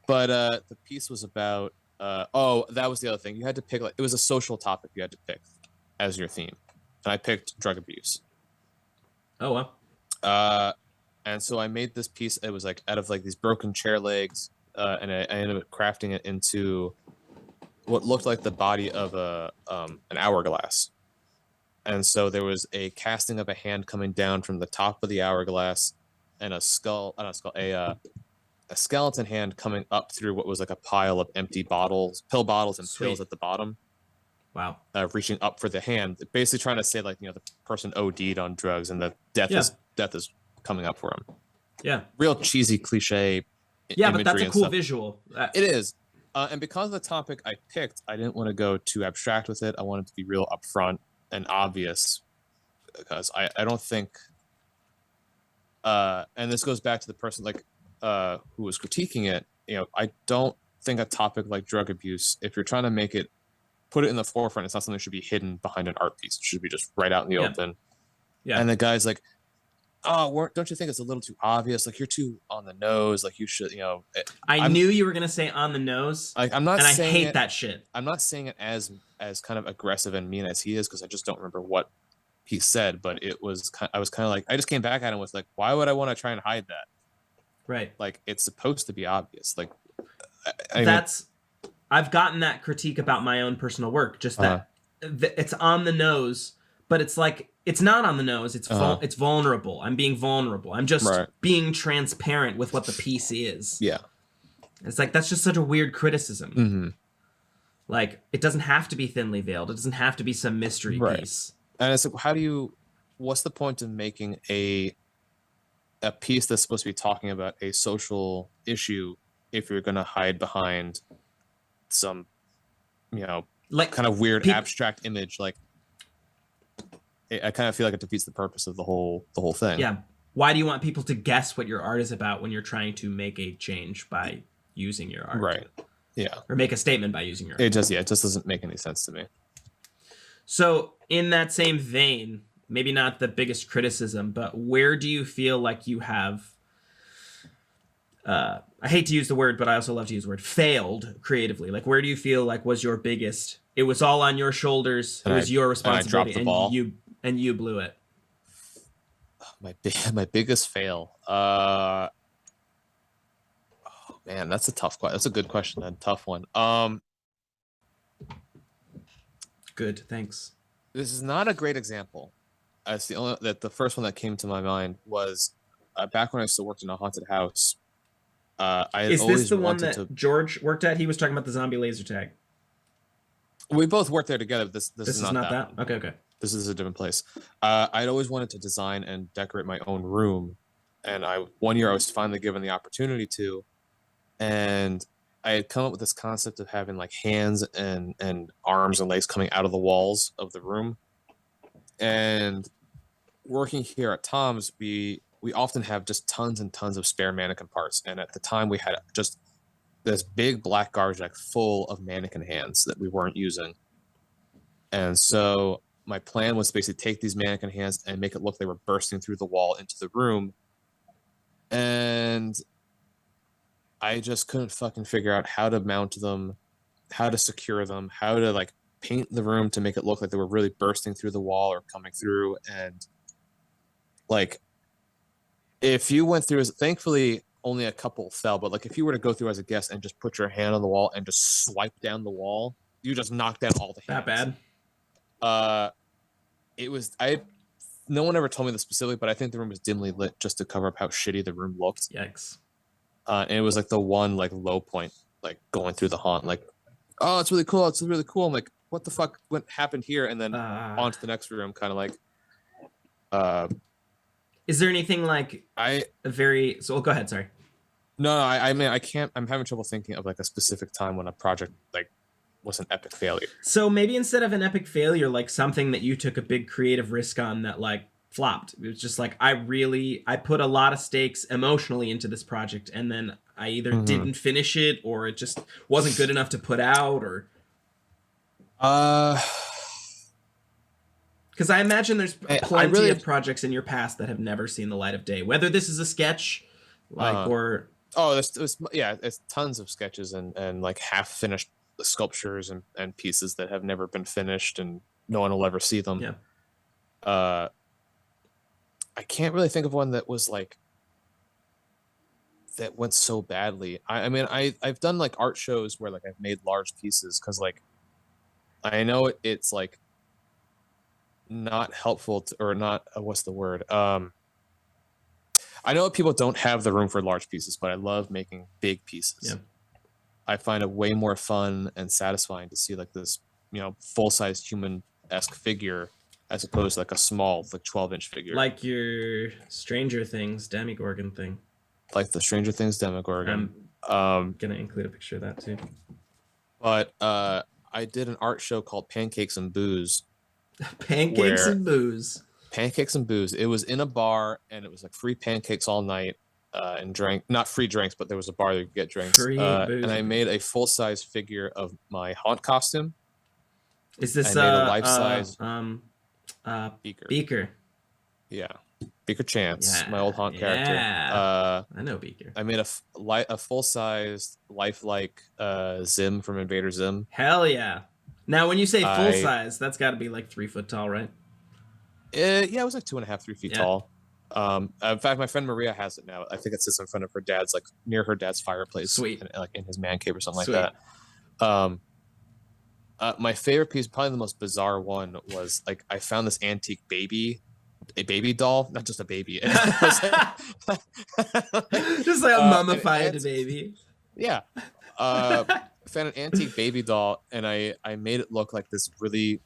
the piece was about that was the other thing. You had to pick, like, it was a social topic you had to pick as your theme, and I picked drug abuse. Oh well. And so I made this piece. It was like out of like these broken chair legs, and I ended up crafting it into what looked like the body of an hourglass. And so there was a casting of a hand coming down from the top of the hourglass, and a skeleton hand coming up through what was like a pile of empty bottles, pill bottles, and pills at the bottom. Wow. Reaching up for the hand, basically trying to say like, the person OD'd on drugs and the death is coming up for him. Yeah. Real cheesy cliche. Yeah, but that's a cool visual. It is. And because of the topic I picked, I didn't want to go too abstract with it. I wanted to be real upfront and obvious, because I don't think, and this goes back to the person who was critiquing it. I don't think a topic like drug abuse, if you're trying to put it in the forefront, it's not something that should be hidden behind an art piece. It should be just right out in the open. Yeah. And the guy's like, "Oh, don't you think it's a little too obvious? Like, you're too on the nose. Like, you should, I knew you were gonna say on the nose. I'm not, and saying I hate that shit. I'm not saying it as kind of aggressive and mean as he is, because I just don't remember what he said. But it was I was kind of like, I just came back at him with like, why would I want to try and hide that? Right. Like, it's supposed to be obvious. Like, I've gotten that critique about my own personal work. Just that it's on the nose, but it's like, it's not on the nose. It's vulnerable. I'm being vulnerable. I'm just being transparent with what the piece is. Yeah. It's like, that's just such a weird criticism. Mm-hmm. Like, it doesn't have to be thinly veiled. It doesn't have to be some mystery piece. And it's like, what's the point of making a piece that's supposed to be talking about a social issue if you're going to hide behind some, like kind of weird abstract image? Like, I kind of feel like it defeats the purpose of the whole thing. Yeah. Why do you want people to guess what your art is about when you're trying to make a change by using your art? Right. Yeah. Or make a statement by using your art. It just doesn't make any sense to me. So in that same vein, maybe not the biggest criticism, but where do you feel like you have, I hate to use the word, but I also love to use the word, failed creatively? Like, where do you feel like was your biggest, it was all on your shoulders, it was your responsibility, and I dropped the ball. And you blew it? My biggest fail. Oh man, that's a tough question. That's a good question and tough one. Good, thanks. This is not a great example. It's the first one that came to my mind was back when I still worked in a haunted house. Is this the one that George worked at? He was talking about the zombie laser tag. We both worked there together. This is not that. Okay. This is a different place. I'd always wanted to design and decorate my own room, and one year I was finally given the opportunity to, and I had come up with this concept of having like hands and arms and legs coming out of the walls of the room. And working here at Tom's, we often have just tons and tons of spare mannequin parts, and at the time we had just this big black garbage bag full of mannequin hands that we weren't using. And so my plan was to basically take these mannequin hands and make it look like they were bursting through the wall into the room. And I just couldn't fucking figure out how to mount them, how to secure them, how to like paint the room to make it look like they were really bursting through the wall or coming through. And like, if you went through, thankfully only a couple fell, but like if you were to go through as a guest and just put your hand on the wall and just swipe down the wall, you just knocked down all the hands. That bad? No one ever told me this specifically, but I think the room was dimly lit just to cover up how shitty the room looked. Yikes. And it was like the one like low point, like going through the haunt, like, oh, it's really cool. It's really cool. I'm like, what the fuck happened here? And then on to the next room, kind of like, Is there anything like so go ahead, sorry. No, I mean, I can't. I'm having trouble thinking of like a specific time when a project like was an epic failure. So maybe instead of an epic failure, like something that you took a big creative risk on that like flopped. It was just like I put a lot of stakes emotionally into this project, and then I either didn't finish it, or it just wasn't good enough to put out, or. Because I imagine there's plenty of projects in your past that have never seen the light of day. Whether this is a sketch, or there's tons of sketches and like half finished sculptures and pieces that have never been finished, and no one will ever see them. Yeah. I can't really think of one that was like that went so badly. I mean, I've done like art shows where like I've made large pieces because like I know it's like not helpful or not what's the word I know people don't have the room for large pieces, but I love making big pieces. Yeah. I find it way more fun and satisfying to see like this, full-size human-esque figure as opposed to like a small, like 12-inch figure. Like your Stranger Things Demogorgon thing. Like the Stranger Things Demogorgon. I'm gonna include a picture of that too. But I did an art show called Pancakes and Booze. Pancakes and Booze. Pancakes and Booze. It was in a bar, and it was like free pancakes all night. And not free drinks, but there was a bar that you could get drinks. And I made a full-size figure of my haunt costume. Is this I made a life-size Beaker? Yeah, Beaker Chance, my old haunt character. I know Beaker. I made a full-size, lifelike Zim from Invader Zim. Hell yeah! Now, when you say full-size, that's got to be like 3 foot tall, right? It was like 2.5, 3 feet tall. In fact, my friend Maria has it now. I think it sits in front of her dad's, like near her dad's fireplace. Sweet. Like in his man cave or something like that. My favorite piece, probably the most bizarre one, was like I found this antique baby doll, not just a baby. Just like a mummified baby. Yeah. I found an antique baby doll, and I made it look like this really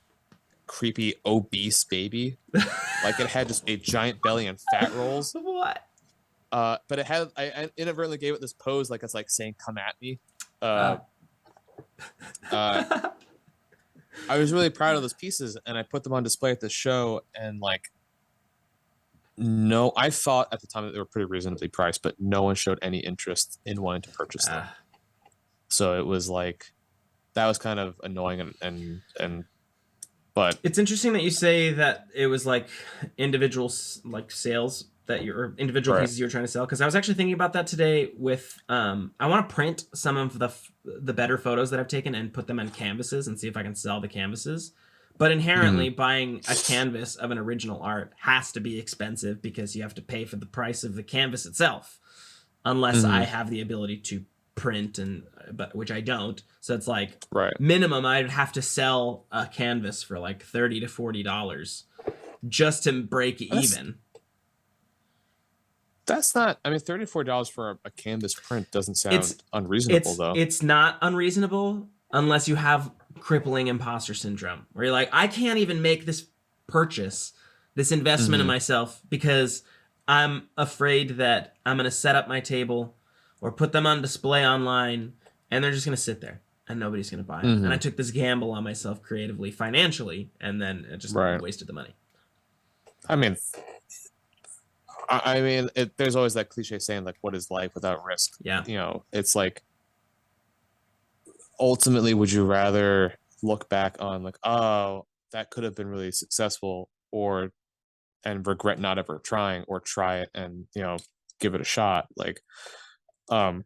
creepy obese baby. Like it had just a giant belly and fat rolls. What? But it had, I inadvertently gave it this pose, like it's like saying "come at me." I was really proud of those pieces, and I put them on display at the show. And like, no, I thought at the time that they were pretty reasonably priced, but no one showed any interest in wanting to purchase them. So it was like, that was kind of annoying and. But it's interesting that you say that it was like individual like sales that you're individual pieces you were trying to sell, because I was actually thinking about that today with I want to print some of the better photos that I've taken and put them on canvases and see if I can sell the canvases. But inherently buying a canvas of an original art has to be expensive because you have to pay for the price of the canvas itself, unless I have the ability to print, but which I don't. So it's like minimum I'd have to sell a canvas for like $30 to $40 just to break even. That's not, I mean, $34 for a canvas print doesn't sound unreasonable though. It's not unreasonable unless you have crippling imposter syndrome, where you're like, I can't even make this purchase, this investment in myself, because I'm afraid that I'm going to set up my table or put them on display online, and they're just going to sit there, and nobody's going to buy them. And I took this gamble on myself creatively, financially, and then it just wasted the money. I mean, there's always that cliche saying, like, what is life without risk? Yeah. It's like, ultimately, would you rather look back on, like, oh, that could have been really successful, and regret not ever trying, or try it and, give it a shot? Like, yep.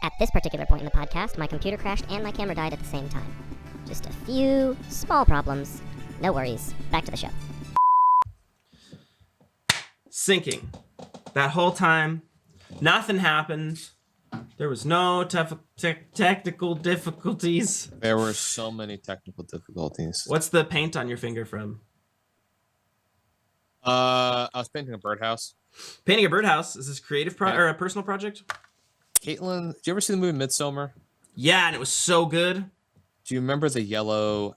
At this particular point in the podcast, my computer crashed and my camera died at the same time. Just a few small problems. No worries. Back to the show. Sinking. That whole time, nothing happened. There was no technical difficulties. There were so many technical difficulties. What's the paint on your finger from? I was painting a birdhouse. Painting a birdhouse? Is this creative or a personal project? Caitlin, did you ever see the movie Midsommar? Yeah, and it was so good. Do you remember the yellow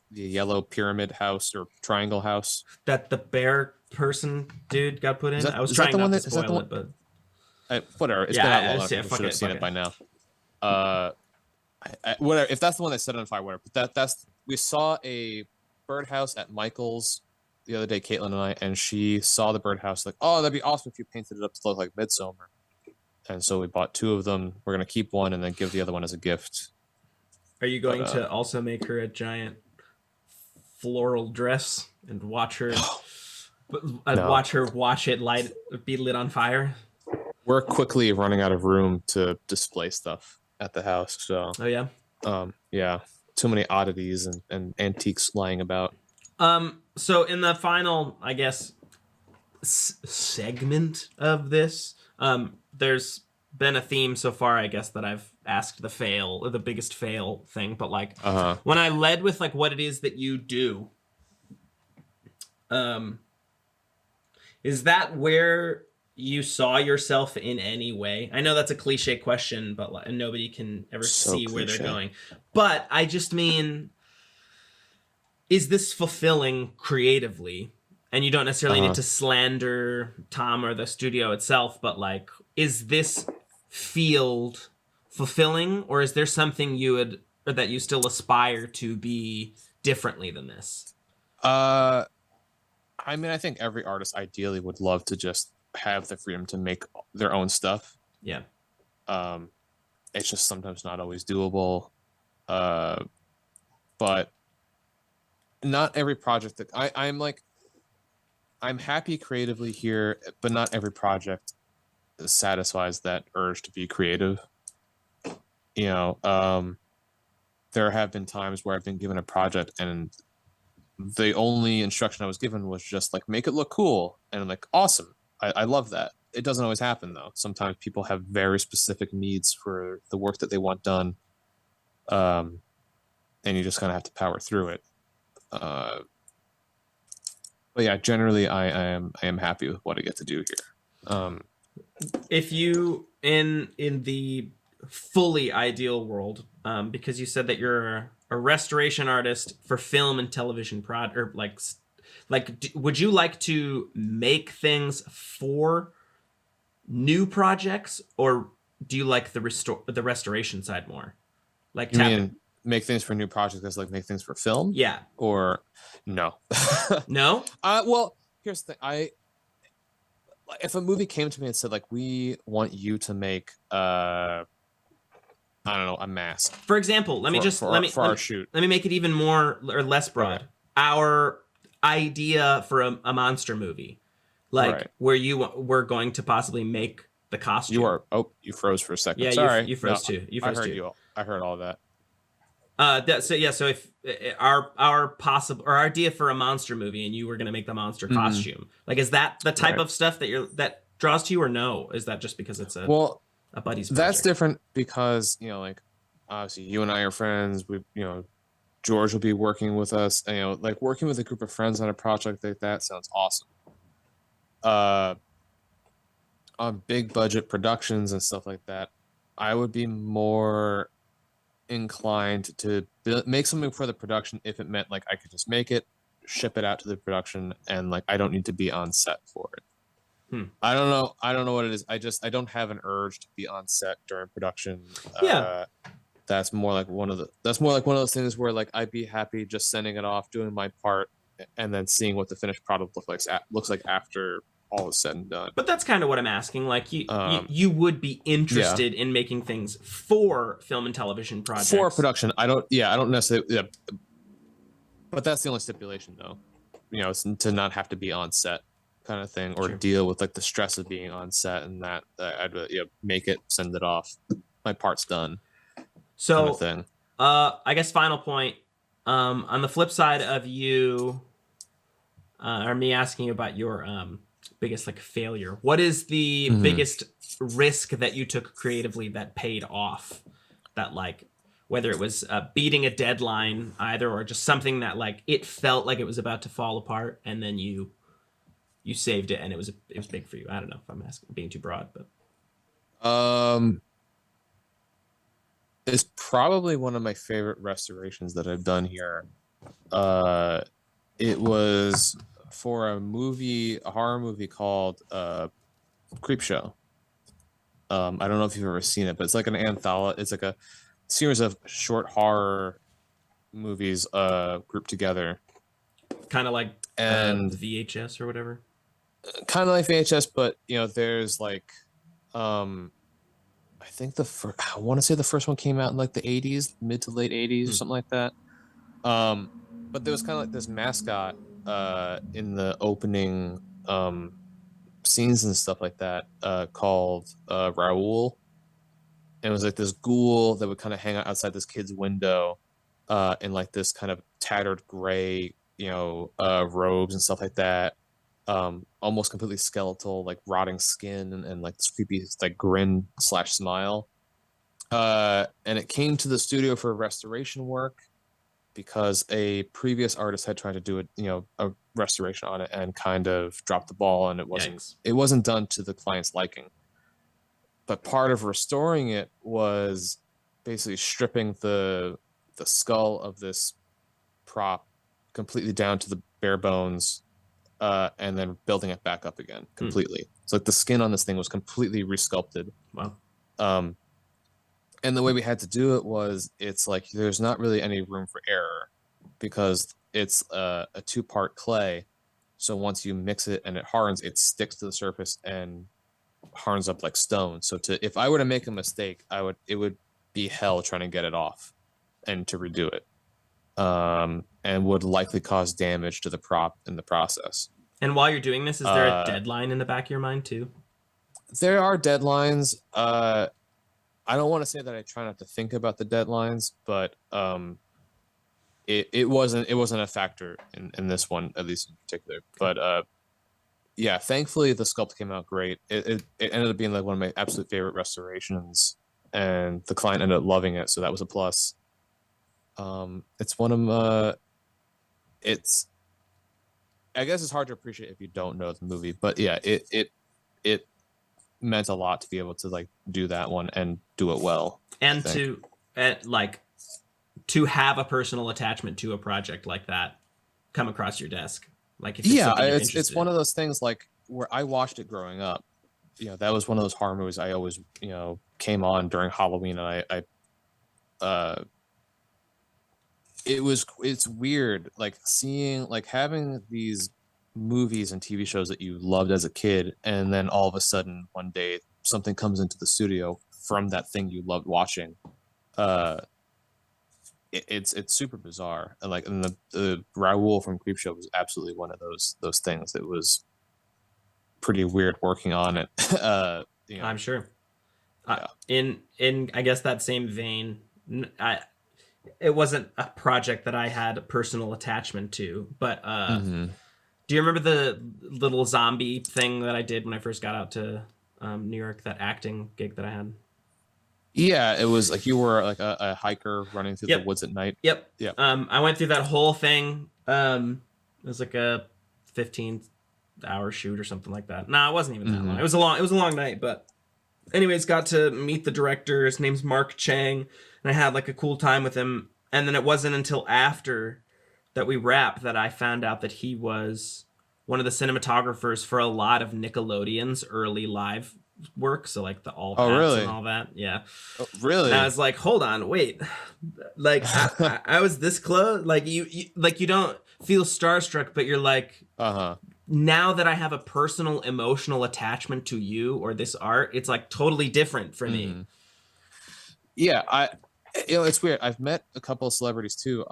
pyramid house or triangle house That the bear person dude got put in. I was is that trying the one not to that is that the spoil one? it, but Whatever. It's been yeah, out long enough. yeah, People fuck should have it, seen fuck it it. by now. Whatever. If that's the one that set on fire, whatever. But that's we saw a birdhouse at Michael's the other day, Caitlin and I, and she saw the birdhouse like, oh, that'd be awesome if you painted it up to look like Midsummer. And so we bought 2 of them. We're gonna keep one and then give the other one as a gift. Are you going to also make her a giant floral dress and watch her watch it be lit on fire? We're quickly running out of room to display stuff at the house. So Oh yeah. Yeah, too many oddities and antiques lying about. So in the final, I guess, segment of this, there's been a theme so far, I guess, that I've asked the biggest fail thing, but like when I led with like what it is that you do, is that where you saw yourself in any way? I know that's a cliche question, but like, nobody can ever see where they're going. But I just mean, is this fulfilling creatively? And you don't necessarily need to slander Tom or the studio itself, but like, is this field fulfilling, or is there something that you still aspire to be differently than this? I mean, I think every artist ideally would love to just have the freedom to make their own stuff. Yeah. It's just sometimes not always doable. But not every project that I'm happy creatively here, but not every project satisfies that urge to be creative. You know, there have been times where I've been given a project and the only instruction I was given was just like, make it look cool. And I'm like, awesome. I love that. It doesn't always happen though. Sometimes people have very specific needs for the work that they want done. And you just kind of have to power through it. But yeah, generally I am happy with what I get to do here. If you in the fully ideal world, because you said that you're a restoration artist for film and television would you like to make things for new projects, or do you like the restoration side more? Like, you mean make things for new projects as like make things for film? Yeah. Or no? No. Well, here's the thing. If a movie came to me and said like, we want you to make I don't know, a mask, for example, let me make it even more or less broad. Okay. Our idea for a monster movie, where you were going to possibly make the costume. You froze for a second. Yeah, sorry, you froze too. You froze too. I heard all that. So if our idea for a monster movie and you were going to make the monster costume, like, is that the type of stuff that draws to you, or no? Is that just because it's a buddy's project? That's different because, like, obviously you and I are friends. George will be working with us. And, like, working with a group of friends on a project like that sounds awesome. On big budget productions and stuff like that, I would be more inclined to make something for the production if it meant like I could just make it, ship it out to the production, and like I don't need to be on set for it. I don't know what it is. I don't have an urge to be on set during production. That's more like one of those things where like I'd be happy just sending it off, doing my part, and then seeing what the finished product looks like after all is said and done. But that's kind of what I'm asking. Like, you would be interested in making things for film and television projects. For production, I don't necessarily. Yeah, but that's the only stipulation, though. It's to not have to be on set, kind of thing, or deal with like the stress of being on set, and that I'd make it, send it off, my part's done. So, kind of thing. I guess final point. On the flip side of you, or me asking you about your biggest like failure, what is the biggest risk that you took creatively that paid off? That, like, whether it was beating a deadline either, or just something that like it felt like it was about to fall apart, and then you saved it and it was big for you. I don't know if I'm being too broad, but is probably one of my favorite restorations that I've done here. It was for a horror movie called Creepshow. I don't know if you've ever seen it, but it's like an anthology. It's like a series of short horror movies grouped together. Kind of like and VHS or whatever. Kind of like VHS, but there's like, I think I want to say the first one came out in like the 80s, mid to late 80s or something like that. But there was kind of like this mascot in the opening scenes and stuff like that called Raoul. And it was like this ghoul that would kind of hang out outside this kid's window in like this kind of tattered gray, robes and stuff like that. Almost completely skeletal, like rotting skin and like this creepy like grin / smile. And it came to the studio for restoration work because a previous artist had tried to do a restoration on it and kind of dropped the ball, and it wasn't done to the client's liking. But part of restoring it was basically stripping the skull of this prop completely down to the bare bones, and then building it back up again completely. So like the skin on this thing was completely resculpted. Wow. And the way we had to do it was, it's like there's not really any room for error because it's a 2-part clay. So once you mix it and it hardens, it sticks to the surface and hardens up like stone. So if I were to make a mistake, it would be hell trying to get it off and to redo it. And would likely cause damage to the prop in the process. And while you're doing this, is there a deadline in the back of your mind too? There are deadlines. I don't want to say that I try not to think about the deadlines, but it wasn't a factor in this one, at least in particular. But yeah, thankfully the sculpt came out great. It ended up being like one of my absolute favorite restorations, and the client ended up loving it, so that was a plus. It's one of I guess it's hard to appreciate if you don't know the movie, but yeah, it meant a lot to be able to like do that one and do it well. And to have a personal attachment to a project like that come across your desk. Like if it's one of those things like where I watched it growing up. That was one of those horror movies I always came on during Halloween, and it's weird like seeing like having these movies and TV shows that you loved as a kid, and then all of a sudden one day something comes into the studio from that thing you loved watching. It's super bizarre, and the Raoul from Creepshow was absolutely one of those things. It was pretty weird working on it. I'm sure. Yeah. In I guess that same vein, it wasn't a project that I had a personal attachment to, but do you remember the little zombie thing that I did when I first got out to New York, that acting gig that I had? Yeah, it was like you were like a hiker running through the woods at night. Yep. Yeah. I went through that whole thing. It was like a 15-hour shoot or something like that. No, it wasn't even that long. It was a long night, but anyways, got to meet the director. His name's Mark Chang, and I had like a cool time with him. And then it wasn't until after that we wrapped that I found out that he was one of the cinematographers for a lot of Nickelodeon's early live work. So like the All Pats and all that. Yeah. Oh, really? And I was like, hold on, wait. Like I was this close. Like you don't feel starstruck, but you're like, now that I have a personal emotional attachment to you or this art, it's like totally different for me. Yeah, it's weird. I've met a couple of celebrities too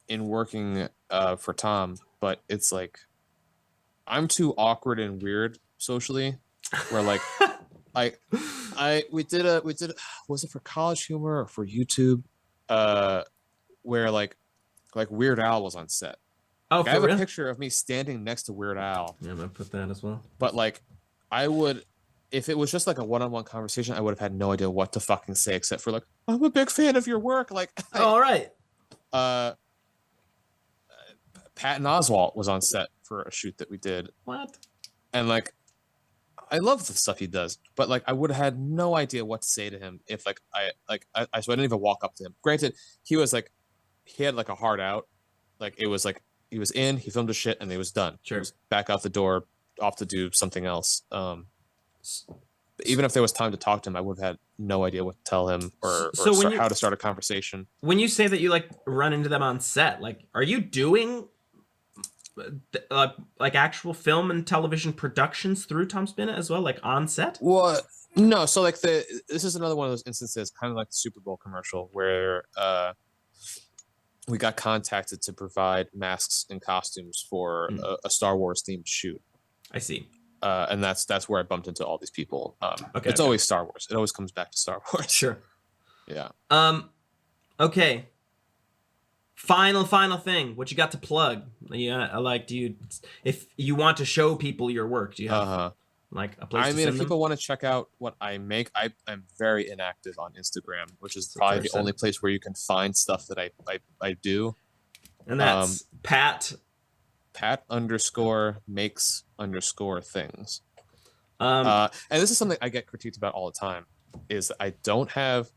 in working for Tom, but it's like I'm too awkward and weird socially, where like we did was it for College Humor or for YouTube, where like Weird Al was on set. Oh, I have a picture of me standing next to Weird Al. Yeah, I'm gonna put that as well. But like I would, if it was just like a one-on-one conversation, I would have had no idea what to fucking say except for like, I'm a big fan of your work. Like, all right. Patton Oswalt was on set for a shoot that we did. What? And like, I love the stuff he does, but like I would have had no idea what to say to him if like so I didn't even walk up to him. Granted, he had like a hard out, like it was like he was in, he filmed his shit, and he was done. Sure. He was back out the door, off to do something else. Even if there was time to talk to him, I would have had no idea what to tell him or how to start a conversation. When you say that you like run into them on set, like, are you doing like actual film and television productions through Tom Spina as well, like on set? Well, no. So like this is another one of those instances, kind of like the Super Bowl commercial, where we got contacted to provide masks and costumes for a Star Wars themed shoot. I see. And that's where I bumped into all these people. It's always Star Wars. It always comes back to Star Wars. Sure. Yeah. Okay. Final thing. What you got to plug? Yeah, like, if you want to show people your work, do you have like a place? I mean, if people want to check out what I make, I'm very inactive on Instagram, which is probably the only place where you can find stuff that I do. And that's Pat _makes_ things. And this is something I get critiqued about all the time, is I don't have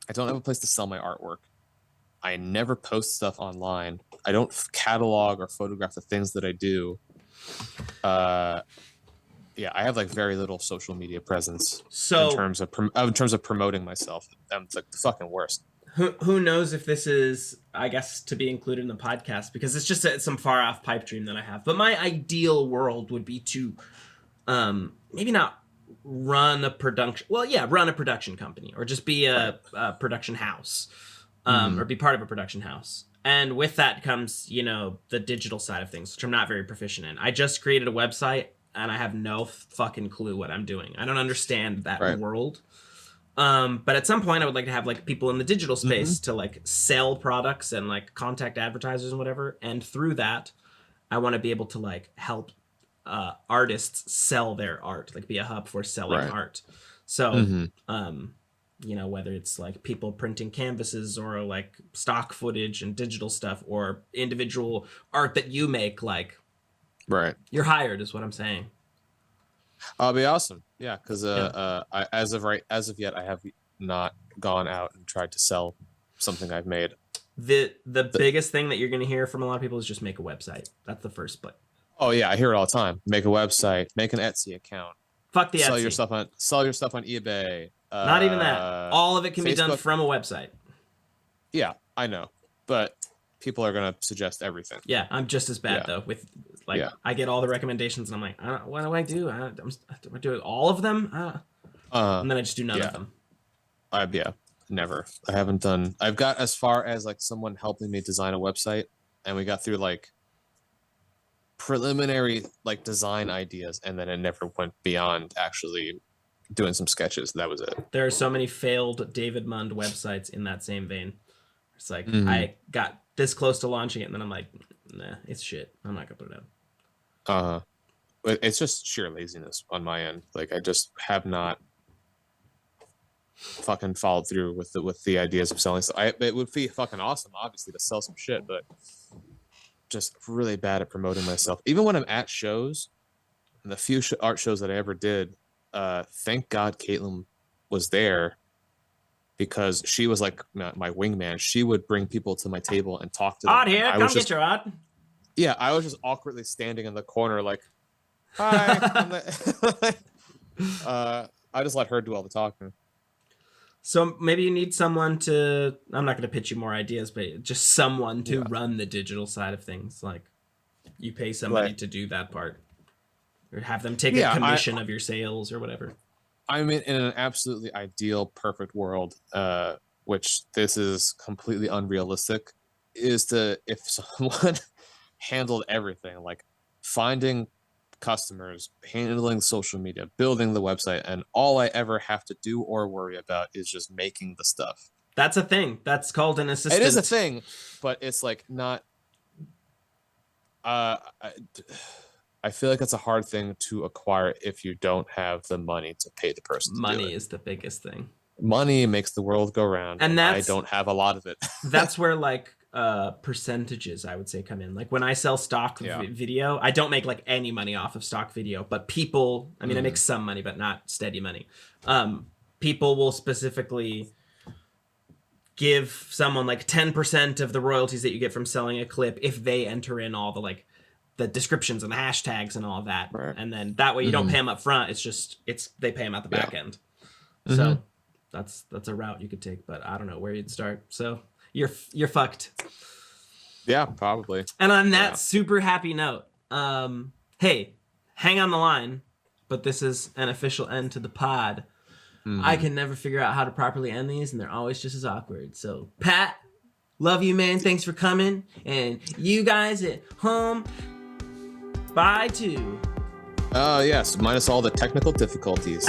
a place to sell my artwork. I never post stuff online. I don't catalog or photograph the things that I do. I have like very little social media presence. So in terms of promoting myself, I'm like the fucking worst. Who knows if this is, I guess, to be included in the podcast, because it's just some far off pipe dream that I have. But my ideal world would be to maybe not run a production. Well, yeah, run a production company, or just be a production house, or be part of a production house. And with that comes, the digital side of things, which I'm not very proficient in. I just created a website and I have no fucking clue what I'm doing. I don't understand that world. But at some point I would like to have like people in the digital space to like sell products and like contact advertisers and whatever. And through that, I want to be able to like help artists sell their art, like be a hub for selling art. So, whether it's like people printing canvases or like stock footage and digital stuff, or individual art that you make, like, you're hired is what I'm saying. I'll be awesome. Yeah, because as of yet, I have not gone out and tried to sell something I've made. The biggest thing that you're going to hear from a lot of people is just make a website. That's the first but. Oh yeah, I hear it all the time. Make a website. Make an Etsy account. Fuck the Etsy. Sell your stuff on eBay. Not even that. All of it can be done from a website. Yeah, I know, but people are going to suggest everything. Yeah, I'm just as bad though. With like, I get all the recommendations, and I'm like, what do I do? Do I do all of them? And then I just do none of them. Never. I haven't done. I've got as far as like someone helping me design a website, and we got through like preliminary like design ideas, and then it never went beyond actually doing some sketches. That was it. There are so many failed David Mund websites in that same vein. It's like I got this close to launching it, and then I'm like, nah, it's shit. I'm not gonna put it out. It's just sheer laziness on my end. Like I just have not fucking followed through with the ideas of selling stuff. It would be fucking awesome, obviously, to sell some shit, but just really bad at promoting myself. Even when I'm at shows, and the few art shows that I ever did, thank God Caitlin was there, because she was like my wingman. She would bring people to my table and talk to them. Odd here, come get your art. Yeah, I was just awkwardly standing in the corner like, hi. I just let her do all the talking. So maybe you need someone to, I'm not going to pitch you more ideas, but just someone to run the digital side of things. Like you pay somebody to do that part, or have them take a commission of your sales or whatever. I mean, in an absolutely ideal, perfect world, which this is completely unrealistic, is if someone handled everything, like finding customers, handling social media, building the website, and all I ever have to do or worry about is just making the stuff. That's a thing. That's called an assistant. It is a thing, but it's like not. I feel like it's a hard thing to acquire if you don't have the money to pay the person. Money is the biggest thing. Money makes the world go round, and I don't have a lot of it. That's where like percentages, I would say, come in. Like when I sell stock video, I don't make like any money off of stock video, but people, I mean, I make some money, but not steady money. People will specifically give someone like 10% of the royalties that you get from selling a clip if they enter in all the like the descriptions and the hashtags and all that. Right. And then that way you don't pay them up front. They pay them at the back end. So that's a route you could take, but I don't know where you'd start. So you're fucked. Yeah, probably. And on that super happy note, hey, hang on the line, but this is an official end to the pod. I can never figure out how to properly end these, and they're always just as awkward. So, Pat, love you, man. Thanks for coming. And you guys at home, bye too. Yes, minus all the technical difficulties.